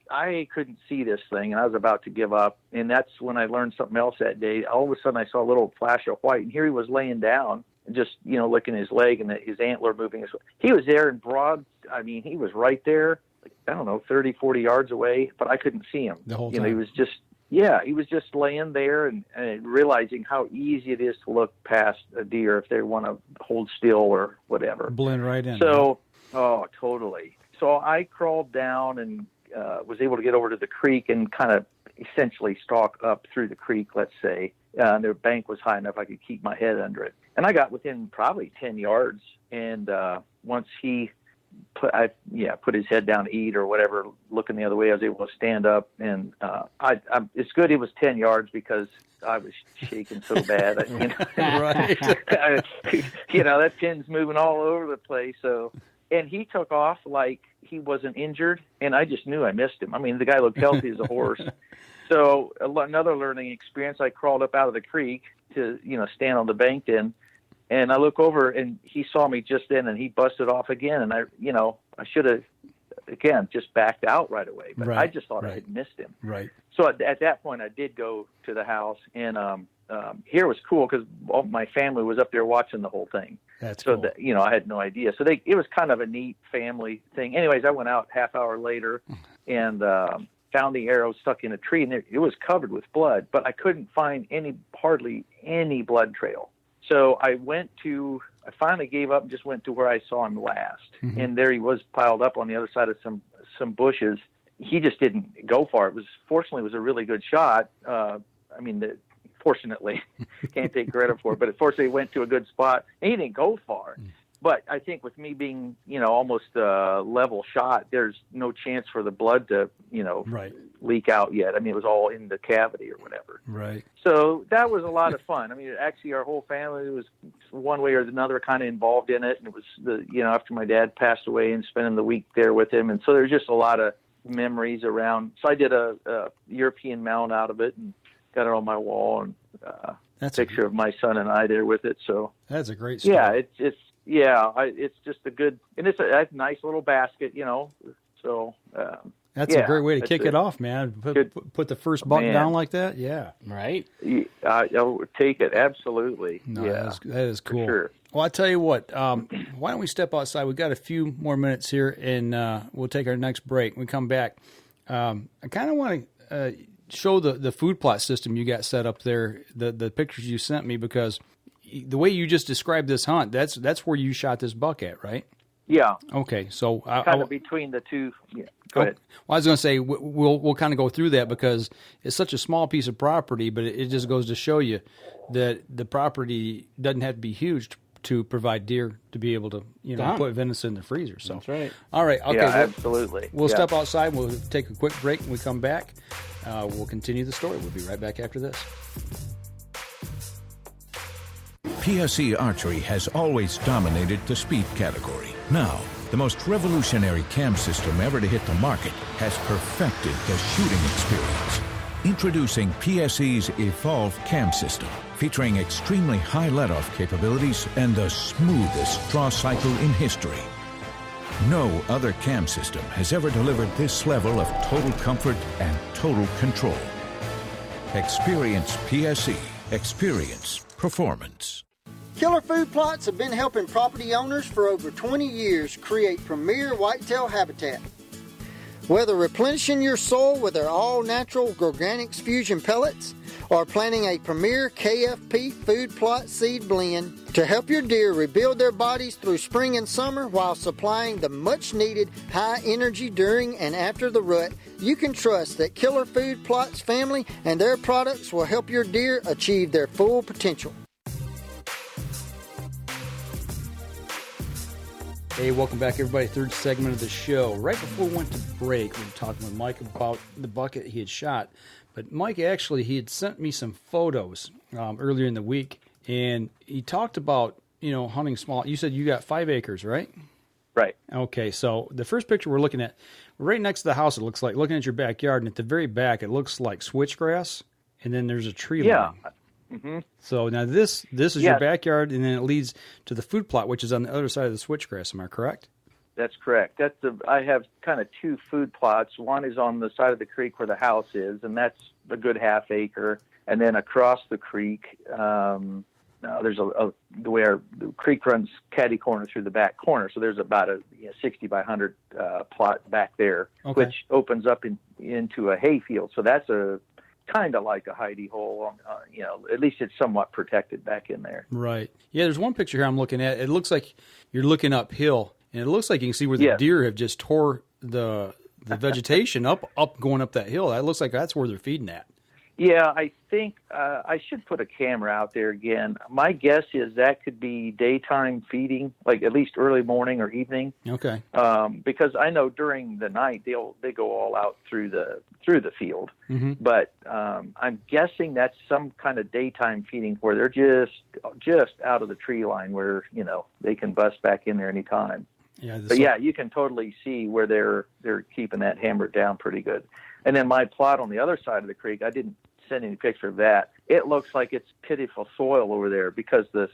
couldn't see this thing, and I was about to give up. And that's when I learned something else that day. All of a sudden, I saw a little flash of white, and here he was laying down, just, licking his leg and his antler moving. He was there in broad. I mean, he was right there, like, I don't know, 30, 40 yards away, but I couldn't see him. The whole time. He was just laying there and realizing how easy it is to look past a deer if they want to hold still or whatever. Blend right in. So, oh, totally. So I crawled down and was able to get over to the creek and kind of essentially stalk up through the creek, let's say. The bank was high enough I could keep my head under it. And I got within probably 10 yards. And once he put his head down to eat or whatever, looking the other way, I was able to stand up. And it's good it was 10 yards because I was shaking so bad. Right. That pin's moving all over the place. So, and he took off like he wasn't injured, and I just knew I missed him. I mean, the guy looked healthy as a horse. So another learning experience, I crawled up out of the creek to, stand on the bank then, and I look over, and he saw me just then, and he busted off again, and I should have, again, just backed out right away, but I just thought I had missed him. Right. So at that point, I did go to the house, and here was cool because my family was up there watching the whole thing. That's so cool. that, I had no idea. So it was kind of a neat family thing. Anyways, I went out half hour later and found the arrow stuck in a tree, and it was covered with blood, but I couldn't find hardly any blood trail. So I finally gave up and just went to where I saw him last. Mm-hmm. And there he was piled up on the other side of some bushes. He just didn't go far. Fortunately, it was a really good shot. Fortunately, can't take credit for it, but fortunately it went to a good spot, and he didn't go far. But I think with me being, almost a level shot, there's no chance for the blood to, leak out yet. I mean, it was all in the cavity or whatever. Right. So that was a lot of fun. I mean, actually, our whole family was one way or another kind of involved in it. And it was after my dad passed away and spending the week there with him. And so there's just a lot of memories around. So I did a European mount out of it and got it on my wall, and that's a picture of my son and I there with it. So that's a great story. Yeah, it's just a good, and it's a nice little basket, So that's a great way to kick it off, man. Put the first buck down like that. Yeah, right. I would take it absolutely. No, that is cool. For sure. Well, I tell you what. Why don't we step outside? We've got a few more minutes here, and we'll take our next break. When we come back, I kind of want to show the food plot system you got set up there. The pictures you sent me, because the way you just described this hunt, that's where you shot this buck at, right? Yeah. Okay, so kind of between the two. Yeah. Go ahead. Well, I was going to say we'll kind of go through that because it's such a small piece of property, but it just goes to show you that the property doesn't have to be huge to provide deer to be able to put venison in the freezer. So that's right. All right. Okay. Yeah, absolutely. We'll step outside. We'll take a quick break. When we come back, we'll continue the story. We'll be right back after this. PSE Archery has always dominated the speed category. Now, the most revolutionary cam system ever to hit the market has perfected the shooting experience. Introducing PSE's Evolve Cam System, featuring extremely high let-off capabilities and the smoothest draw cycle in history. No other cam system has ever delivered this level of total comfort and total control. Experience PSE. Experience performance. Killer Food Plots have been helping property owners for over 20 years create premier whitetail habitat. Whether replenishing your soil with their all-natural Organics Fusion pellets or planting a premier KFP food plot seed blend to help your deer rebuild their bodies through spring and summer while supplying the much-needed high energy during and after the rut, you can trust that Killer Food Plots family and their products will help your deer achieve their full potential. Hey, welcome back, everybody. Third segment of the show. Right before we went to break, we were talking with Mike about the bucket he had shot. But Mike, actually, he had sent me some photos earlier in the week, and he talked about, hunting small. You said you got 5 acres, right? Right. Okay, so the first picture we're looking at, right next to the house, it looks like, looking at your backyard, and at the very back, it looks like switchgrass, and then there's a tree line. Mm-hmm. So now this is your backyard, and then it leads to the food plot, which is on the other side of the switchgrass. Am I correct? That's correct. I have kind of 2 food plots. One is on the side of the creek where the house is, and that's a good half acre. And then across the creek, there's the way the creek runs catty corner through the back corner. So there's about a 60 by 100 plot back there, which opens up into a hay field. So that's a kind of like a hidey hole, at least it's somewhat protected back in there. Right. Yeah, there's one picture here I'm looking at. It looks like you're looking uphill, and it looks like you can see where the deer have just tore the vegetation up going up that hill. That looks like that's where they're feeding at. Yeah, I think I should put a camera out there again. My guess is that could be daytime feeding, like at least early morning or evening. Okay. Because I know during the night they go all out through the field. Mm-hmm. But I'm guessing that's some kind of daytime feeding where they're just out of the tree line where they can bust back in there anytime. Yeah. But you can totally see where they're keeping that hammered down pretty good. And then my plot on the other side of the creek, I didn't send any picture of that. It looks like it's pitiful soil over there because the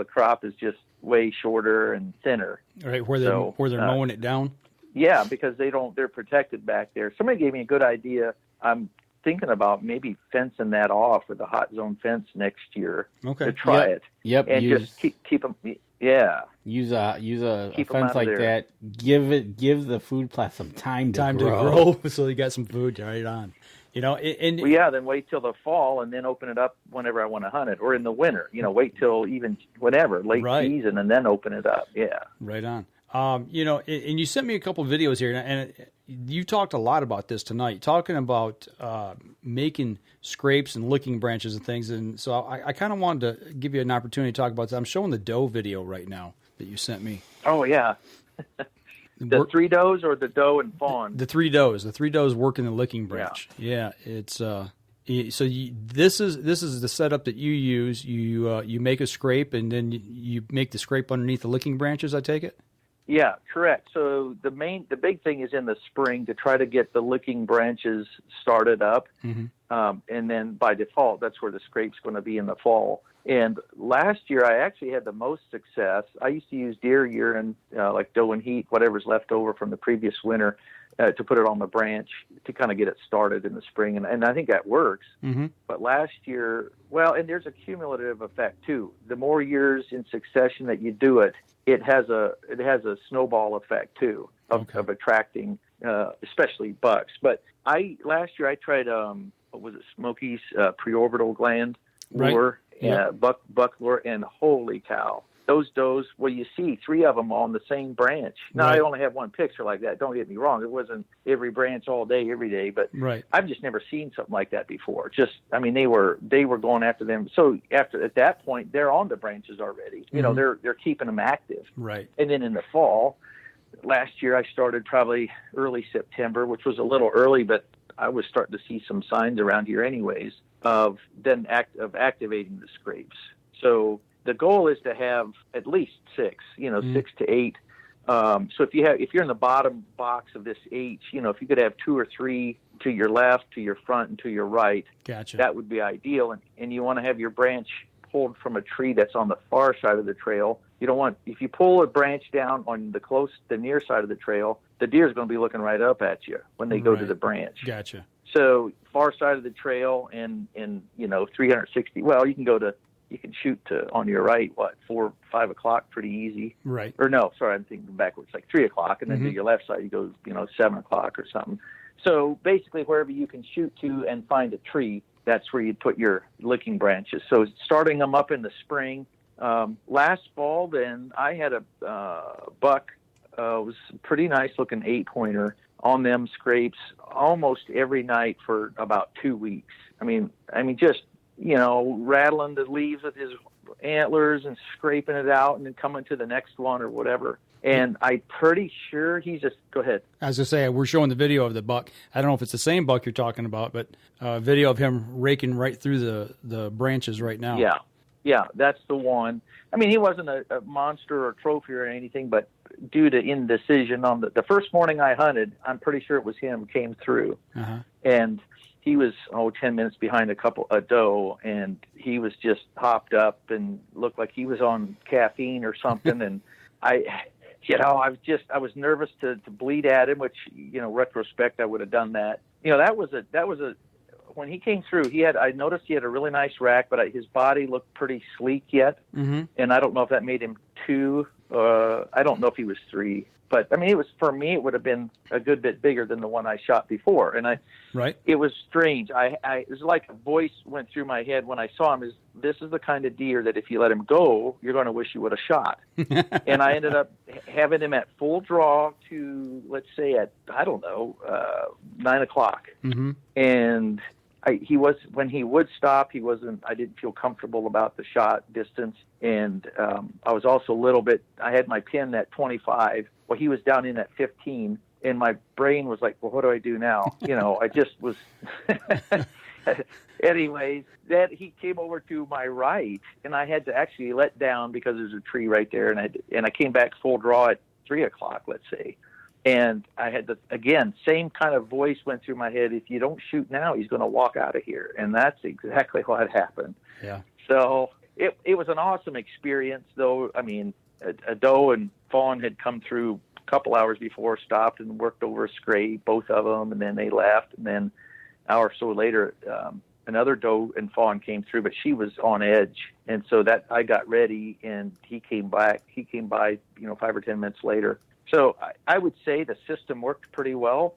crop is just way shorter and thinner. Right, where they're mowing it down. Yeah, because they're protected back there. Somebody gave me a good idea. I'm thinking about maybe fencing that off with a hot zone fence next year to try it. Yep. And just keep them. Yeah. Use a fence like that. Give the food plot some time to grow. So you got some food right on. Then wait till the fall and then open it up whenever I want to hunt it, or in the winter. Wait till even whatever late season and then open it up. Yeah. Right on. And you sent me a couple of videos here, and you talked a lot about this tonight, talking about making scrapes and licking branches and things. And so I kind of wanted to give you an opportunity to talk about this. I'm showing the doe video right now that you sent me. Oh, yeah. The 3 does or the doe and fawn? The 3 does. The 3 does working the licking branch. Yeah, it's so this is the setup that you use. You make a scrape and then you make the scrape underneath the licking branches. I take it. Yeah, correct. So the big thing is in the spring to try to get the licking branches started up, and then by default, that's where the scrape's going to be in the fall. And last year, I actually had the most success. I used to use deer urine, like doe and heat, whatever's left over from the previous winter, to put it on the branch to kind of get it started in the spring. And I think that works. Mm-hmm. But last year, and there's a cumulative effect too. The more years in succession that you do it, it has a snowball effect too of attracting, especially bucks. But last year I tried, what was it, Smokey's preorbital gland lure, buck lure, and holy cow. Those does, you see 3 of them on the same branch. Now, I only have one picture like that. Don't get me wrong. It wasn't every branch all day, every day, but I've just never seen something like that before. They were going after them. So at that point, they're on the branches already. They're keeping them active. Right. And then in the fall, last year I started probably early September, which was a little early, but I was starting to see some signs around here anyways of activating the scrapes. So the goal is to have at least 6, 6 to 8. So if you're in the bottom box of this H, if you could have 2 or 3 to your left, to your front, and to your right. Gotcha. That would be ideal. And you want to have your branch pulled from a tree that's on the far side of the trail. You don't want, if you pull a branch down on the near side of the trail, the deer is going to be looking right up at you when they go to the branch. Gotcha. So far side of the trail and 360. Well, you can shoot to on your right, 4, 5 o'clock, pretty easy. Right. Or no, sorry, I'm thinking backwards, like 3 o'clock, and then to your left side you go, 7 o'clock or something. So basically, wherever you can shoot to and find a tree, that's where you put your licking branches. So starting them up in the spring. Last fall, then I had a buck. It was a pretty nice looking 8-pointer on them scrapes almost every night for about 2 weeks. I mean, just rattling the leaves with his antlers and scraping it out, and then coming to the next one or whatever. And I'm pretty sure he's just go ahead. As I say, we're showing the video of the buck. I don't know if it's the same buck you're talking about, but video of him raking right through the branches right now. Yeah, that's the one. I mean, he wasn't a monster or trophy or anything, but due to indecision on the first morning I hunted, I'm pretty sure it was him came through. And he was 10 minutes behind a doe, and he was just hopped up and looked like he was on caffeine or something. And I was nervous to bleed at him, which, retrospect, I would have done that. That was when he came through, I noticed he had a really nice rack, but his body looked pretty sleek yet. And I don't know if that made him 2. I don't know if he was 3. But, I mean, for me, it would have been a good bit bigger than the one I shot before. And it was strange. It was like a voice went through my head when I saw him. This is the kind of deer that if you let him go, you're going to wish you would have shot. And I ended up having him at full draw to, let's say, at, 9 o'clock. And when he would stop, I didn't feel comfortable about the shot distance. And I was also a little bit, I had my pin at 25. Well, he was down in at 15, and my brain was like, well, what do I do now? I just was, anyways, that he came over to my right, and I had to actually let down because there's a tree right there. And I came back full draw at 3 o'clock, let's say. And I had same kind of voice went through my head. If you don't shoot now, he's going to walk out of here. And that's exactly what happened. Yeah. So it was an awesome experience, though. I mean, a doe and fawn had come through a couple hours before, stopped and worked over a scrape, both of them, and then they left. And then an hour or so later, another doe and fawn came through, but she was on edge. And so that I got ready, and he came back. He came by, 5 or 10 minutes later. So I would say the system worked pretty well.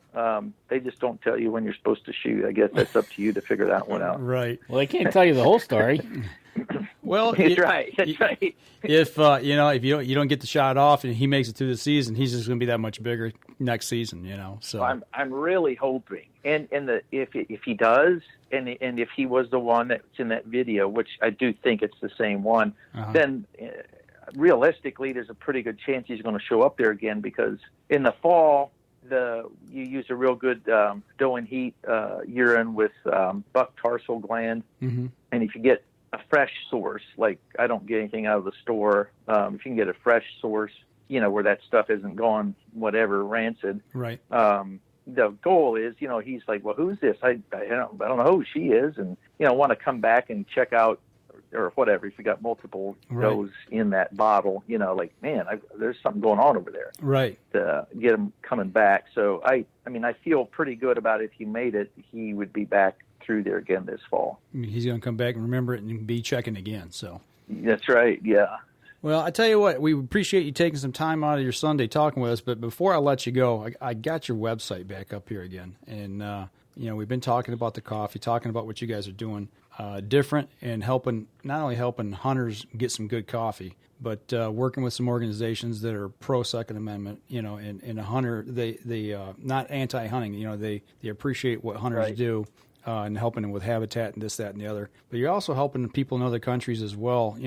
They just don't tell you when you're supposed to shoot. I guess that's up to you to figure that one out. Right. Well, they can't tell you the whole story. Well, that's right. If if you don't get the shot off and he makes it through the season, he's just going to be that much bigger next season. So I'm really hoping, and if he does, and if he was the one that's in that video, which I do think it's the same one, then. Realistically, there's a pretty good chance he's going to show up there again, because in the fall, you use a real good doe and heat urine with buck tarsal gland. And if you get a fresh source, like I don't get anything out of the store, if you can get a fresh source, where that stuff isn't gone, rancid. Right. The goal is, he's like, well, who's this? I don't know who she is, and want to come back and check out. Or whatever, if you got multiple does in that bottle, like, man, there's something going on over there. Right. To get him coming back. So, I feel pretty good about if he made it, he would be back through there again this fall. He's going to come back and remember it and be checking again. So. That's right, yeah. Well, I tell you what, we appreciate you taking some time out of your Sunday talking with us, but before I let you go, I got your website back up here again. And, we've been talking about the coffee, talking about what you guys are doing. Different and not only helping hunters get some good coffee, but working with some organizations that are pro Second Amendment, and a hunter, they not anti-hunting, they appreciate what hunters do and helping them with habitat and this, that, and the other. But you're also helping people in other countries as well,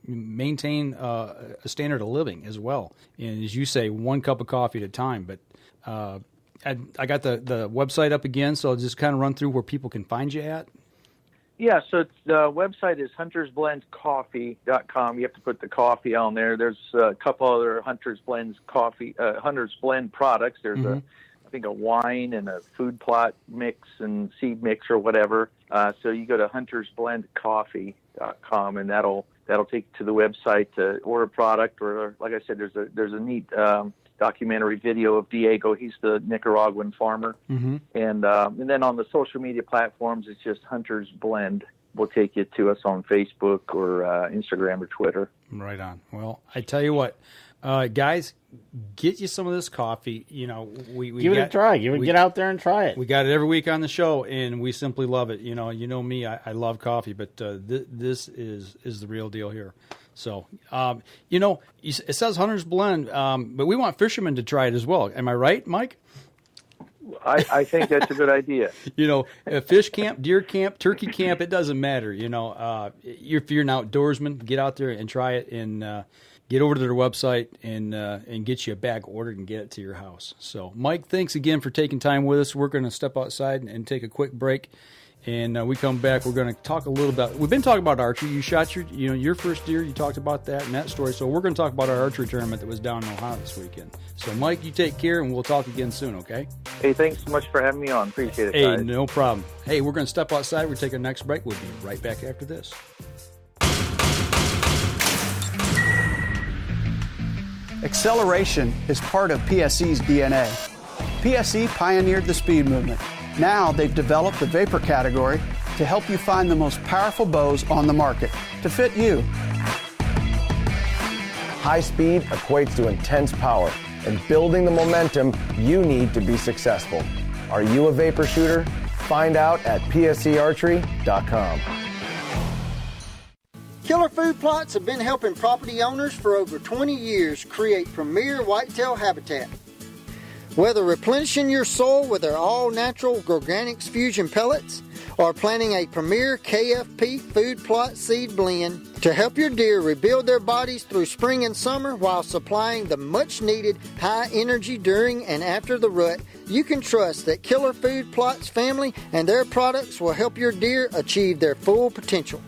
maintain a standard of living as well. And as you say, 1 cup of coffee at a time. But I got the website up again, so I'll just kind of run through where people can find you at. Yeah, so the website is huntersblendcoffee.com. You have to put the coffee on there. There's a couple other Hunters Blend products. There's a think a wine and a food plot mix and seed mix or whatever. So you go to huntersblendcoffee.com, and that'll take you to the website to order a product. Or like I said, there's a neat documentary video of Diego. He's the Nicaraguan farmer. Mm-hmm. And then on the social media platforms, it's just Hunters Blend. Will take you to us on Facebook or Instagram or Twitter. Right on. Well, I tell you what, guys, get you some of this coffee. You know, we give it a try. Get out there and try it. We got it every week on the show, and we simply love it. You know me, I love coffee, but this is the real deal here. So, it says Hunter's Blend, but we want fishermen to try it as well. Am I right, Mike? I think that's a good idea. A fish camp, deer camp, turkey camp, it doesn't matter. If you're an outdoorsman, get out there and try it, and get over to their website and get you a bag ordered and get it to your house. So, Mike, thanks again for taking time with us. We're going to step outside and take a quick break. And we come back, we're going to talk a little about, we've been talking about archery. You shot your first deer, you talked about that and that story. So we're going to talk about our archery tournament that was down in Ohio this weekend. So Mike, you take care, and we'll talk again soon, okay? Hey, thanks so much for having me on. Appreciate it, Hey, guys. No problem. Hey, we're going to step outside. We'll take our next break. We'll be right back after this. Acceleration is part of PSE's DNA. PSE pioneered the speed movement. Now they've developed the vapor category to help you find the most powerful bows on the market to fit you. High speed equates to intense power and building the momentum you need to be successful. Are you a vapor shooter? Find out at psearchery.com. Killer Food Plots have been helping property owners for over 20 years create premier whitetail habitat. Whether replenishing your soil with their all-natural Organics Fusion pellets or planting a premier KFP food plot seed blend to help your deer rebuild their bodies through spring and summer while supplying the much-needed high energy during and after the rut, you can trust that Killer Food Plots family and their products will help your deer achieve their full potential.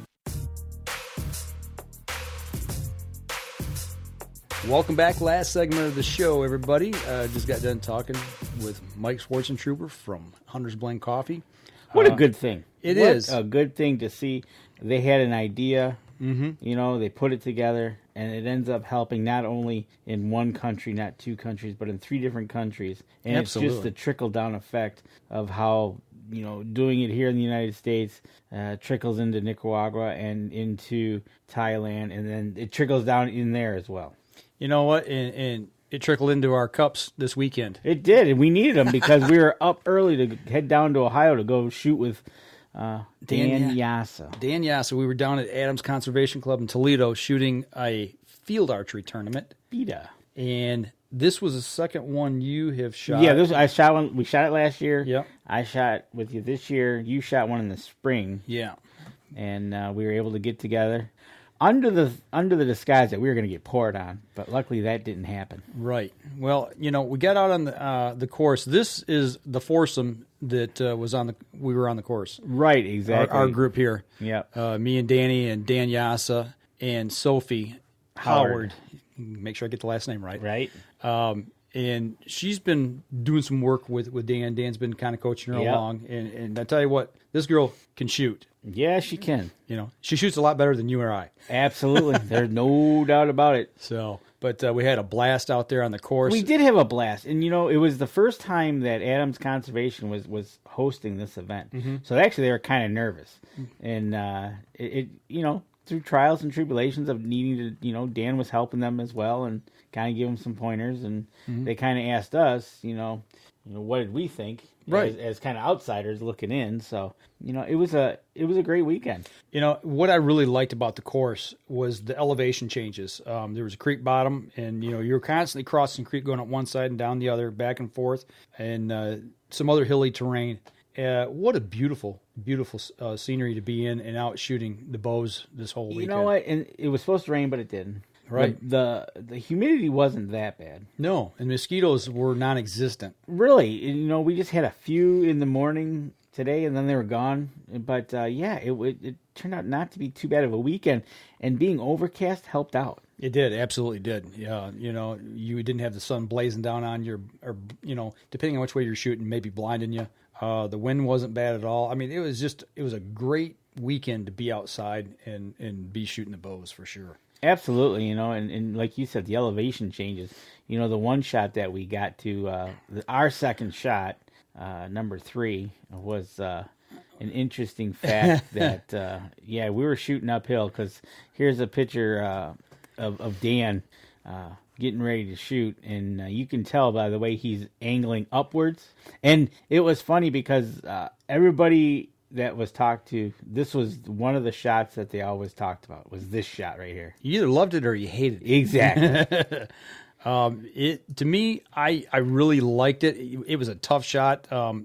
Welcome back. Last segment of the show, everybody. Just got done talking with Mike Swartzentruber from Hunter's Blend Coffee. What a good thing. It what is. a good thing to see. They had an idea, Mm-hmm. They put it together, and it ends up helping not only in one country, not two countries, but in 3 different countries. And Absolutely. It's just the trickle-down effect of how, doing it here in the United States trickles into Nicaragua and into Thailand, and then it trickles down in there as well. You know what? And it trickled into our cups this weekend. It did, and we needed them because we were up early to head down to Ohio to go shoot with Dan Yassa. Dan Yassa. We were down at Adams Conservation Club in Toledo shooting a field archery tournament. FITA. And this was the second one you have shot. Yeah, I shot one. We shot it last year. Yep. I shot with you this year. You shot one in the spring. Yeah. And we were able to get together under the disguise that we were going to get poured on, but luckily that didn't happen. Right. Well, we got out on the course. This is the foursome that we were on the course. Right, exactly. Our group here. Yeah. Me and Danny and Dan Yassa and Sophie Howard. Make sure I get the last name right. Right. And she's been doing some work with Dan. Dan's been kind of coaching her along. And I tell you what, this girl can shoot. Yeah, she can. She shoots a lot better than you or I. Absolutely. There's no doubt about it. So, but we had a blast out there on the course. We did have a blast. And, it was the first time that Adams Conservation was hosting this event. Mm-hmm. So actually they were kind of nervous. And it through trials and tribulations of needing to, Dan was helping them as well and kind of give them some pointers. And they kind of asked us, what did we think? Right. As kind of outsiders looking in. So, it was a great weekend. What I really liked about the course was the elevation changes. There was a creek bottom, and, you were constantly crossing the creek, going up one side and down the other, back and forth, and some other hilly terrain. What a beautiful, beautiful scenery to be in and out shooting the bows this whole weekend. You know what? And it was supposed to rain, but it didn't. Right. The humidity wasn't that bad. No, and mosquitoes were non-existent. Really. We just had a few in the morning today, and then they were gone. But, it turned out not to be too bad of a weekend, and being overcast helped out. It did, absolutely did. Yeah, you didn't have the sun blazing down on you, or depending on which way you're shooting, maybe blinding you. The wind wasn't bad at all. I mean, it was a great weekend to be outside and be shooting the bows for sure. Absolutely, and like you said, the elevation changes. The one shot that we got to, our second shot, number 3, was an interesting fact that, we were shooting uphill, because here's a picture of Dan getting ready to shoot, and you can tell by the way he's angling upwards. And it was funny because everybody that was talked to, this was one of the shots that they always talked about, was this shot right here. You either loved it or you hated it. Exactly. To me, I really liked it. It was a tough shot. I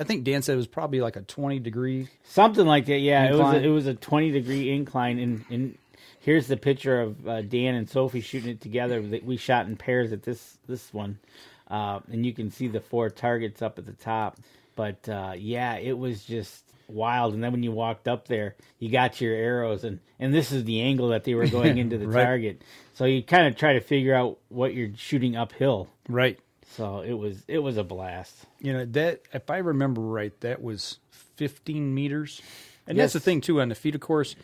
think Dan said it was probably like a 20-degree, something like that. Yeah, incline. It was a 20-degree incline, and here's the picture of Dan and Sophie shooting it together. We shot in pairs at this one, and you can see the 4 targets up at the top. But it was just wild. And then when you walked up there, you got your arrows, and this is the angle that they were going into the right. target. So you kind of try to figure out what you're shooting uphill. Right. So it was a blast. That, if I remember right, that was 15 meters. And Yes. that's the thing too on the FITA course.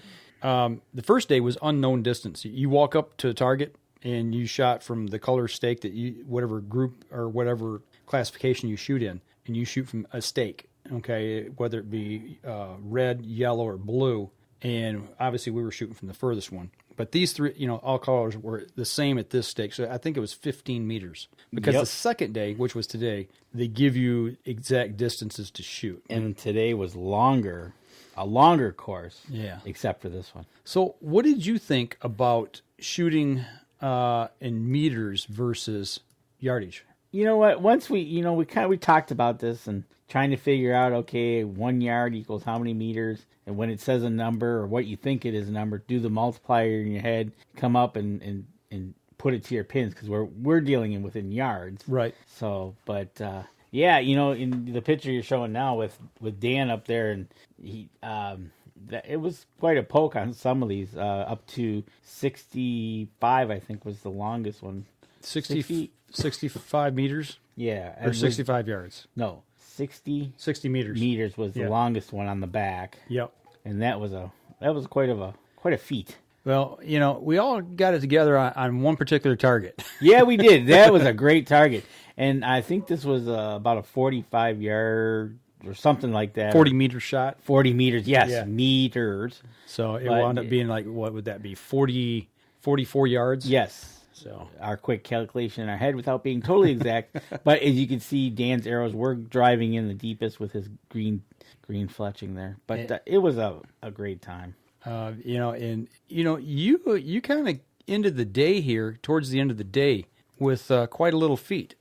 The first day was unknown distance. You walk up to a target and you shot from the color stake that whatever group or whatever classification you shoot in, and you shoot from a stake. Okay, whether it be red, yellow, or blue. And obviously we were shooting from the furthest one. But these 3, all colors were the same at this stake. So I think it was 15 meters. Because the second day, which was today, they give you exact distances to shoot. And today was a longer course. Yeah. Except for this one. So what did you think about shooting in meters versus yardage? You know what? Once we talked about this and trying to figure out, okay, 1 yard equals how many meters, and when it says a number or what you think it is a number, do the multiplier in your head, come up and put it to your pins, because we're dealing within yards. Right. So, but in the picture you're showing now with Dan up there, and he it was quite a poke on some of these, up to 65, I think was the longest one. 60 feet. 65 meters? Yeah. Or 65 yards? No, 60 meters. Meters was the longest one on the back. Yep. And that was quite a feat. Well, we all got it together on one particular target. Yeah, we did. That was a great target. And I think this was about a 45-yard or something like that. 40-meter shot. 40 meters, yes, meters. So it wound up being like, what would that be, 44 yards? Yes. So our quick calculation in our head without being totally exact. But as you can see, Dan's arrows were driving in the deepest with his green fletching there. But it was a great time. You kind of ended the day here, towards the end of the day, with quite a little feat.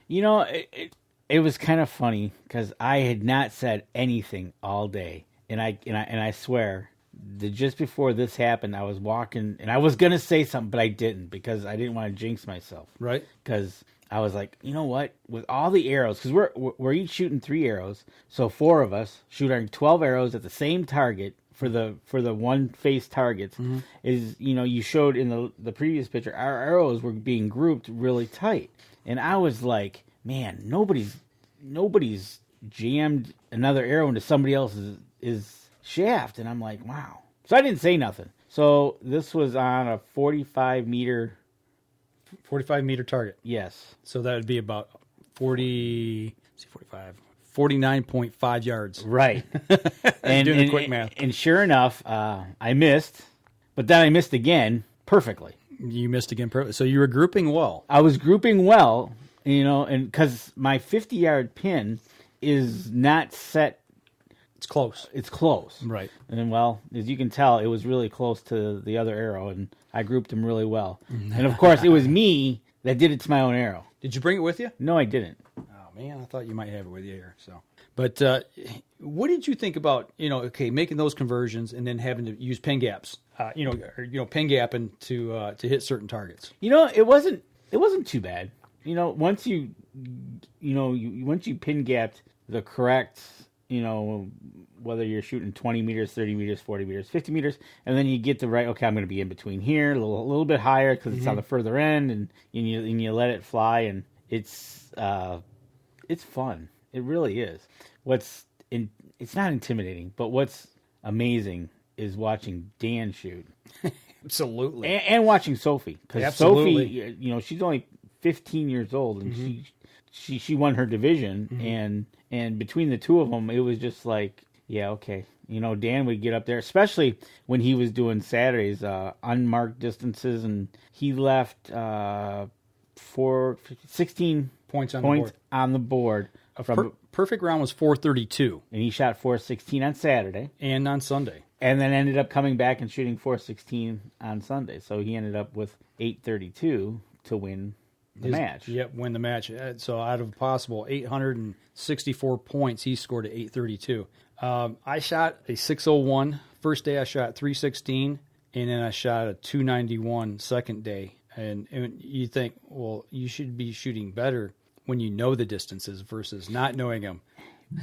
It was kind of funny because I had not said anything all day, and I swear that just before this happened, I was walking and I was gonna say something, but I didn't, because I didn't want to jinx myself. Right. Because I was like, you know what? With all the arrows, because we're each shooting 3 arrows, so 4 of us shooting 12 arrows at the same target for the one face targets. Mm-hmm. Is you showed in the previous picture, our arrows were being grouped really tight, and I was like, man, nobody's jammed another arrow into somebody else's shaft, and I'm like, wow. So I didn't say nothing. So this was on a 45 meter target. Yes. So that would be about 49.5 yards. Right. And doing the quick math. And sure enough, I missed, but then I missed again perfectly. You missed again perfectly. So you were grouping well. I was grouping well, and because my 50-yard pin is not set. It's close. It's close. Right. And well, as you can tell, it was really close to the other arrow, and I grouped them really well. And of course, it was me that did it to my own arrow. Did you bring it with you? No, I didn't. Oh man, I thought you might have it with you here. So, but what did you think about making those conversions and then having to use pin gaps? Pin gapping to hit certain targets. It wasn't too bad. Once you pin gapped the correct whether you're shooting 20 meters, 30 meters, 40 meters, 50 meters, and then you get the right, okay, I'm going to be in between here, a little bit higher because it's on the further end, and you let it fly, and it's fun. It really is. It's not intimidating, but what's amazing is watching Dan shoot. Absolutely. And watching Sophie. Because Sophie, she's only 15 years old, and she won her division, and between the two of them, it was just like, yeah, okay. Dan would get up there, especially when he was doing Saturdays, unmarked distances, and he left 16 points on the board. Perfect round was 432. And he shot 416 on Saturday. And on Sunday. And then ended up coming back and shooting 416 on Sunday. So he ended up with 832 to win the match. Yep, win the match. So out of possible 864 points, he scored at 832. I shot a 601. First day I shot 316, and then I shot a 291 second day. And you think, well, you should be shooting better when you know the distances versus not knowing them.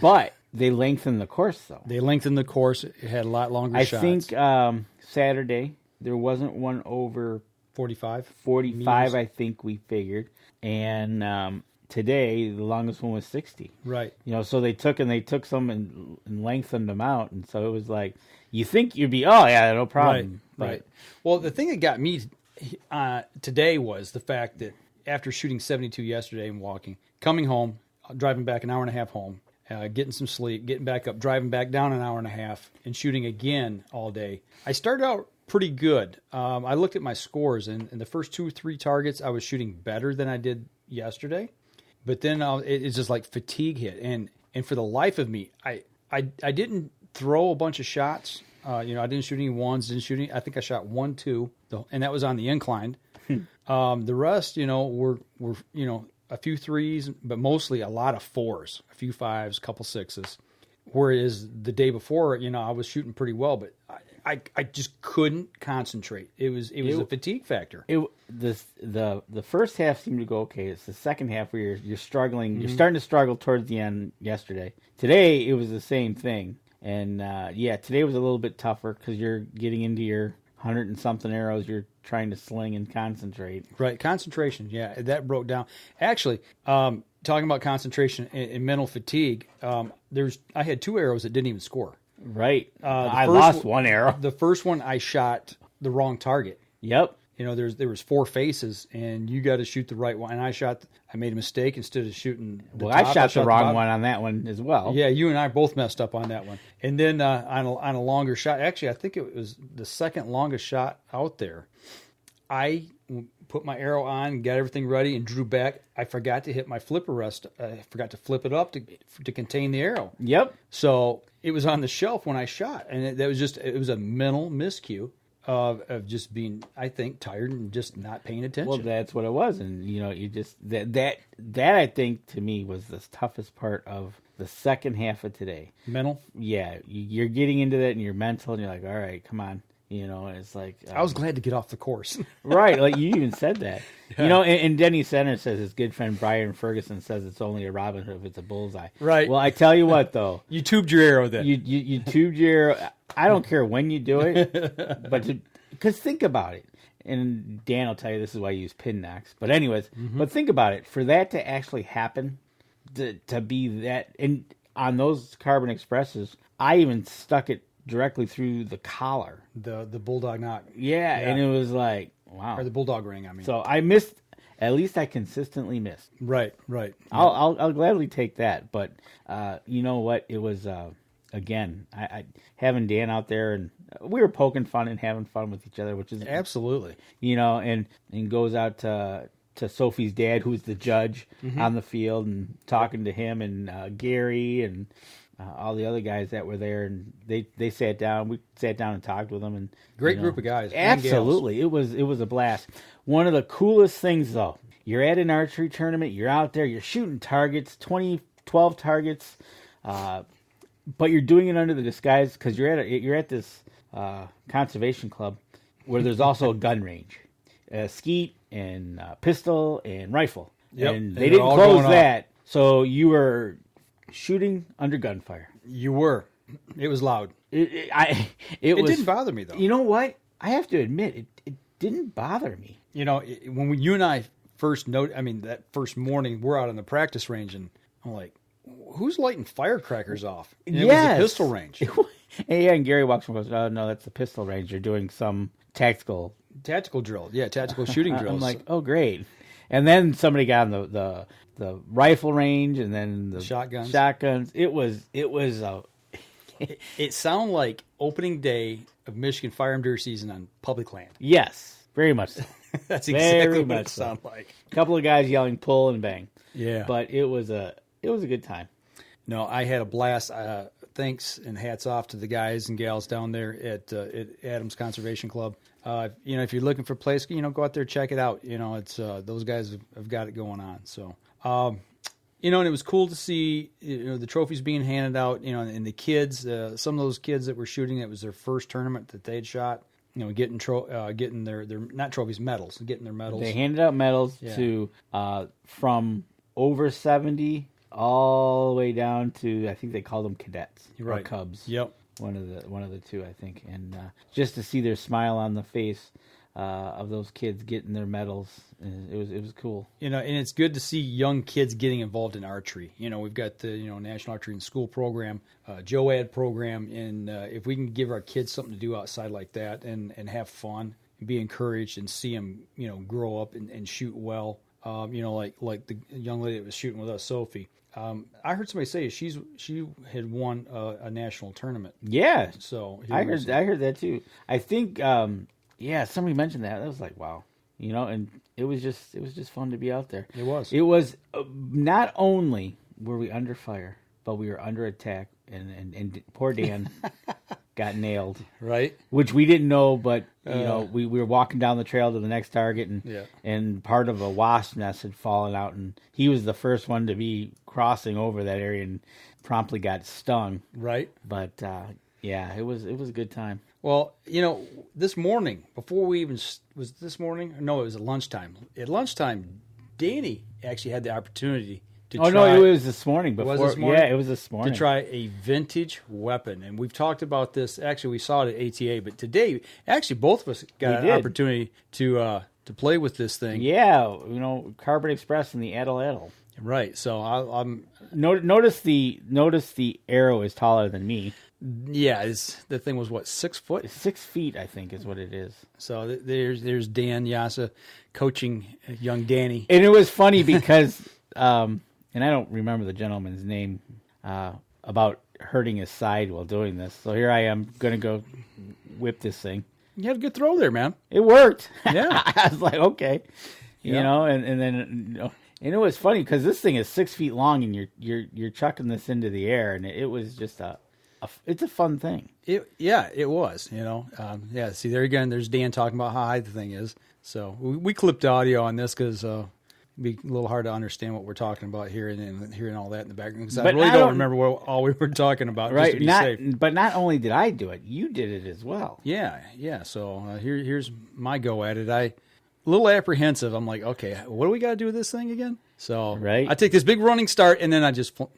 But they lengthened the course, though. They lengthened the course. It had a lot longer shots. I think Saturday there wasn't one over 45. 45, meters. I think we figured. And today the longest one was 60. Right. So they took some and lengthened them out, and so it was like you think you'd be, oh yeah, no problem. Right. Well, the thing that got me today was the fact that after shooting 72 yesterday and walking, coming home, driving back an hour and a half home, getting some sleep, getting back up, driving back down an hour and a half, and shooting again all day. I started out pretty good. I looked at my scores, and in the first 2 or 3 targets, I was shooting better than I did yesterday. But then it's just like fatigue hit, and for the life of me, I didn't throw a bunch of shots. I didn't shoot any ones, didn't shoot any. I think I shot 1, 2, and that was on the incline. The rest, were a few threes, but mostly a lot of fours, a few fives, a couple sixes. Whereas the day before, I was shooting pretty well, but I just couldn't concentrate. It was a fatigue factor. The first half seemed to go okay. It's the second half where you're struggling. You're starting to struggle towards the end yesterday. Today it was the same thing, and today was a little bit tougher because you're getting into your 100 and something arrows you're trying to sling and concentrate. Right, concentration. Yeah, that broke down. Actually, talking about concentration and mental fatigue, I had 2 arrows that didn't even score. Right. I lost 1 arrow. The first one I shot the wrong target. Yep. There was 4 faces, and you got to shoot the right one. And I made a mistake instead of shooting the top. I shot the wrong one on that one as well. Yeah, you and I both messed up on that one. And then on a longer shot, actually, I think it was the second longest shot out there. I put my arrow on, got everything ready, and drew back. I forgot to hit my flipper rest. I forgot to flip it up to contain the arrow. Yep. So it was on the shelf when I shot, and it was a mental miscue of just being, I think, tired and just not paying attention. Well, that's what it was, and you just that I think to me was the toughest part of the second half of today. Mental. Yeah, you're getting into that, and you're mental, and you're like, all right, come on. And it's like I was glad to get off the course. Right, like you even said that. Yeah. And Denny Center says his good friend Brian Ferguson says it's only a Robin Hood if it's a bullseye. Right. Well, I tell you what though, you tubed your arrow then. You tubed your arrow. I don't care when you do it, but because think about it. And Dan will tell you this is why you use pin knocks. But anyways, but think about it. For that to actually happen, to be that, and on those Carbon Expresses, I even stuck it directly through the collar. The bulldog knock. Yeah, and it was like, wow. Or the bulldog ring, I mean. So I missed, at least I consistently missed. Right. I'll gladly take that. But you know what? It was, again, I having Dan out there, and we were poking fun and having fun with each other, which is... Absolutely. And goes out to Sophie's dad, who's the judge on the field, and talking to him and Gary and... all the other guys that were there, and they sat down. We sat down and talked with them, and great group of guys. Absolutely, it was a blast. One of the coolest things, though, you're at an archery tournament. You're out there. You're shooting targets, 12 targets, but you're doing it under the disguise because you're at this conservation club where there's also a gun range, skeet and pistol and rifle. Yep. And they didn't close that, so you were shooting under gunfire. You were. It was loud. It didn't bother me, though. You know what? I have to admit, it didn't bother me. You know, when you and I first that first morning, we're out on the practice range, and I'm like, who's lighting firecrackers off? And it was a pistol range. And Gary walks and goes, "Oh no, that's the pistol range. You're doing some tactical drill. Yeah, tactical shooting drills." I'm like, oh great. And then somebody got on the rifle range, and then the shotguns. It was It sounded like opening day of Michigan firearm deer season on public land. Yes, very much so. That's exactly what it sounded like. A couple of guys yelling "pull" and bang. Yeah, but it was a good time. No, I had a blast. Thanks and hats off to the guys and gals down there at Adams Conservation Club. If you're looking for a place, go out there, check it out. It's those guys have got it going on. So, and it was cool to see the trophies being handed out. And the kids, some of those kids that were shooting, it was their first tournament that they'd shot. Getting their not trophies, medals, getting their medals. They handed out medals to from over 70 all the way down to, I think they called them cadets or cubs. Yep, one of the two, I think. And just to see their smile on the face of those kids getting their medals, it was cool. And it's good to see young kids getting involved in archery. We've got the National Archery in School program, JOAD program, and if we can give our kids something to do outside like that and have fun, and be encouraged, and see them grow up and shoot well. Like the young lady that was shooting with us, Sophie. I heard somebody say she had won a national tournament. Yeah, so I heard that too. I think somebody mentioned that. I was like, wow, and it was just fun to be out there. It was. It was not only were we under fire, but we were under attack, and poor Dan got nailed. Right. Which we didn't know, but we were walking down the trail to the next target, and part of a wasp nest had fallen out, and he was the first one to be crossing over that area and promptly got stung. Right. But it was a good time. Well, this morning, before we even was this morning? No, it was at lunchtime. At lunchtime, Danny actually had the opportunity to try. No, it was this morning. Before, it was this morning? Yeah, it was this morning. To try a vintage weapon. And we've talked about this. Actually, we saw it at ATA, but today, actually, both of us got an opportunity to play with this thing. Yeah, Carbon Express and the Adel. Right. So I'm notice the arrow is taller than me. Yeah, the thing was what, 6 foot? 6 feet, I think, is what it is. So there's Dan Yasa coaching young Danny, and it was funny because, and I don't remember the gentleman's name, about hurting his side while doing this. So here I am going to go whip this thing. You had a good throw there, man. It worked. Yeah, I was like, okay, and then. And it was funny because this thing is 6 feet long, and you're chucking this into the air, and it was just it's a fun thing. It was. See, there again, there's Dan talking about how high the thing is. So we clipped audio on this because it'd be a little hard to understand what we're talking about here and hearing all that in the background. Because I really don't remember what all we were talking about. Right. Just to be safe. But not only did I do it, you did it as well. Yeah. So here's my go at it. A little apprehensive. I'm like, okay, what do we got to do with this thing again? So I take this big running start, and then I just whoop.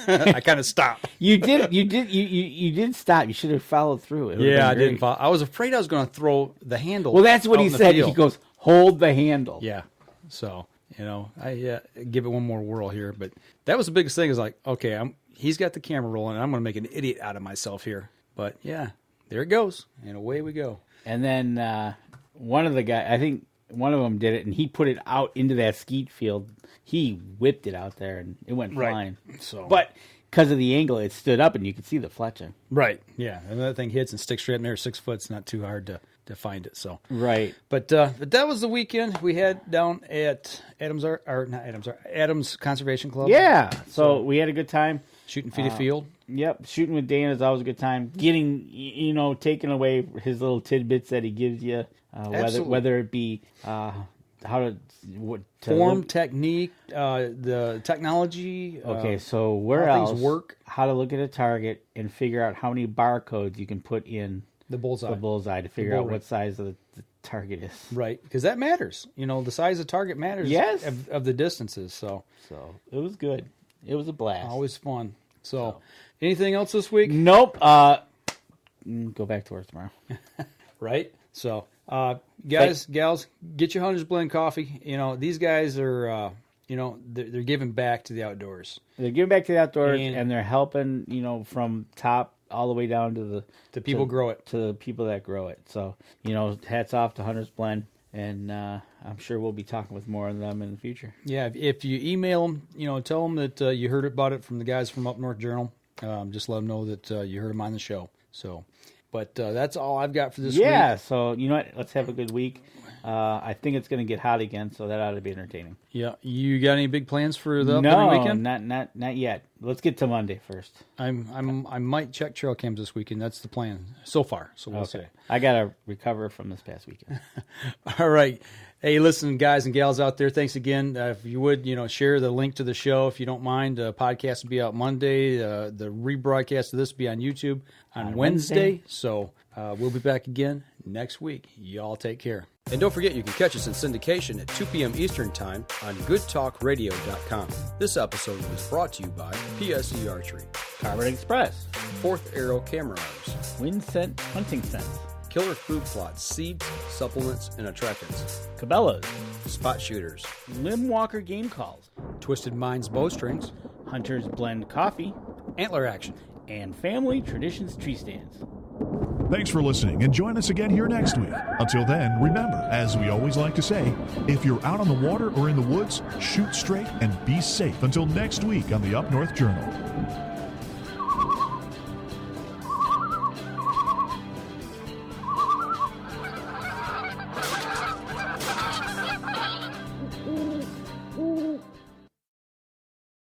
I kind of stopped. You did stop. You should have followed through. I didn't follow. I was afraid I was going to throw the handle. Well, that's what he said. He goes, hold the handle. Yeah. So, I give it one more whirl here. But that was the biggest thing is like, okay, he's got the camera rolling, and I'm going to make an idiot out of myself here. But, yeah, there it goes, and away we go. And then one of the guys, I think one of them did it, and he put it out into that skeet field. He whipped it out there, and it went flying. So, but because of the angle, it stood up, and you could see the fletching. Right, yeah. And that thing hits and sticks straight in there. 6 foot, it's not too hard to find it. So right. But that was the weekend we had down at Adams Conservation Club. Yeah. So we had a good time. Shooting FITA Field. Yep. Shooting with Dan is always a good time. Getting, taking away his little tidbits that he gives you, whether it be form, technique, the technology. Okay, so where how else? Things work. How to look at a target and figure out how many barcodes you can put in the bullseye to figure out what size the target is. Right, because that matters. The size of the target matters. Yes. Of the distances. So it was good. It was a blast. Always fun. So, anything else this week? Nope. Go back to work tomorrow. Right? So, guys, gals, get your Hunter's Blend coffee. You know, these guys are, they're giving back to the outdoors. They're giving back to the outdoors, and they're helping, from top all the way down to the people grow it. To the people that grow it. So, hats off to Hunter's Blend, and I'm sure we'll be talking with more of them in the future. Yeah, if you email them, tell them that you heard about it from the guys from Up North Journal. Just let them know that you heard them on the show. So, but that's all I've got for this week. Yeah, so you know what? Let's have a good week. I think it's going to get hot again, so that ought to be entertaining. Yeah, you got any big plans for the upcoming weekend? Not yet. Let's get to Monday first. I might check trail cams this weekend. That's the plan so far. So we'll see. I got to recover from this past weekend. All right. Hey, listen, guys and gals out there, thanks again. If you would, share the link to the show if you don't mind. Podcast will be out Monday. The rebroadcast of this will be on YouTube on Wednesday. So we'll be back again next week. Y'all take care. And don't forget, you can catch us in syndication at 2 p.m. Eastern Time on goodtalkradio.com. This episode was brought to you by PSE Archery, Carbon Express, Fourth Arrow Camera Arms, Windscent Hunting Scents, Killer Food Plots, Seeds, Supplements, and Attractants, Cabela's, Spot Shooters, Limb Walker Game Calls, Twisted Minds Bowstrings, Hunter's Blend Coffee, Antler Action, and Family Traditions Tree Stands. Thanks for listening, and join us again here next week. Until then, remember, as we always like to say, if you're out on the water or in the woods, shoot straight and be safe. Until next week on the Up North Journal.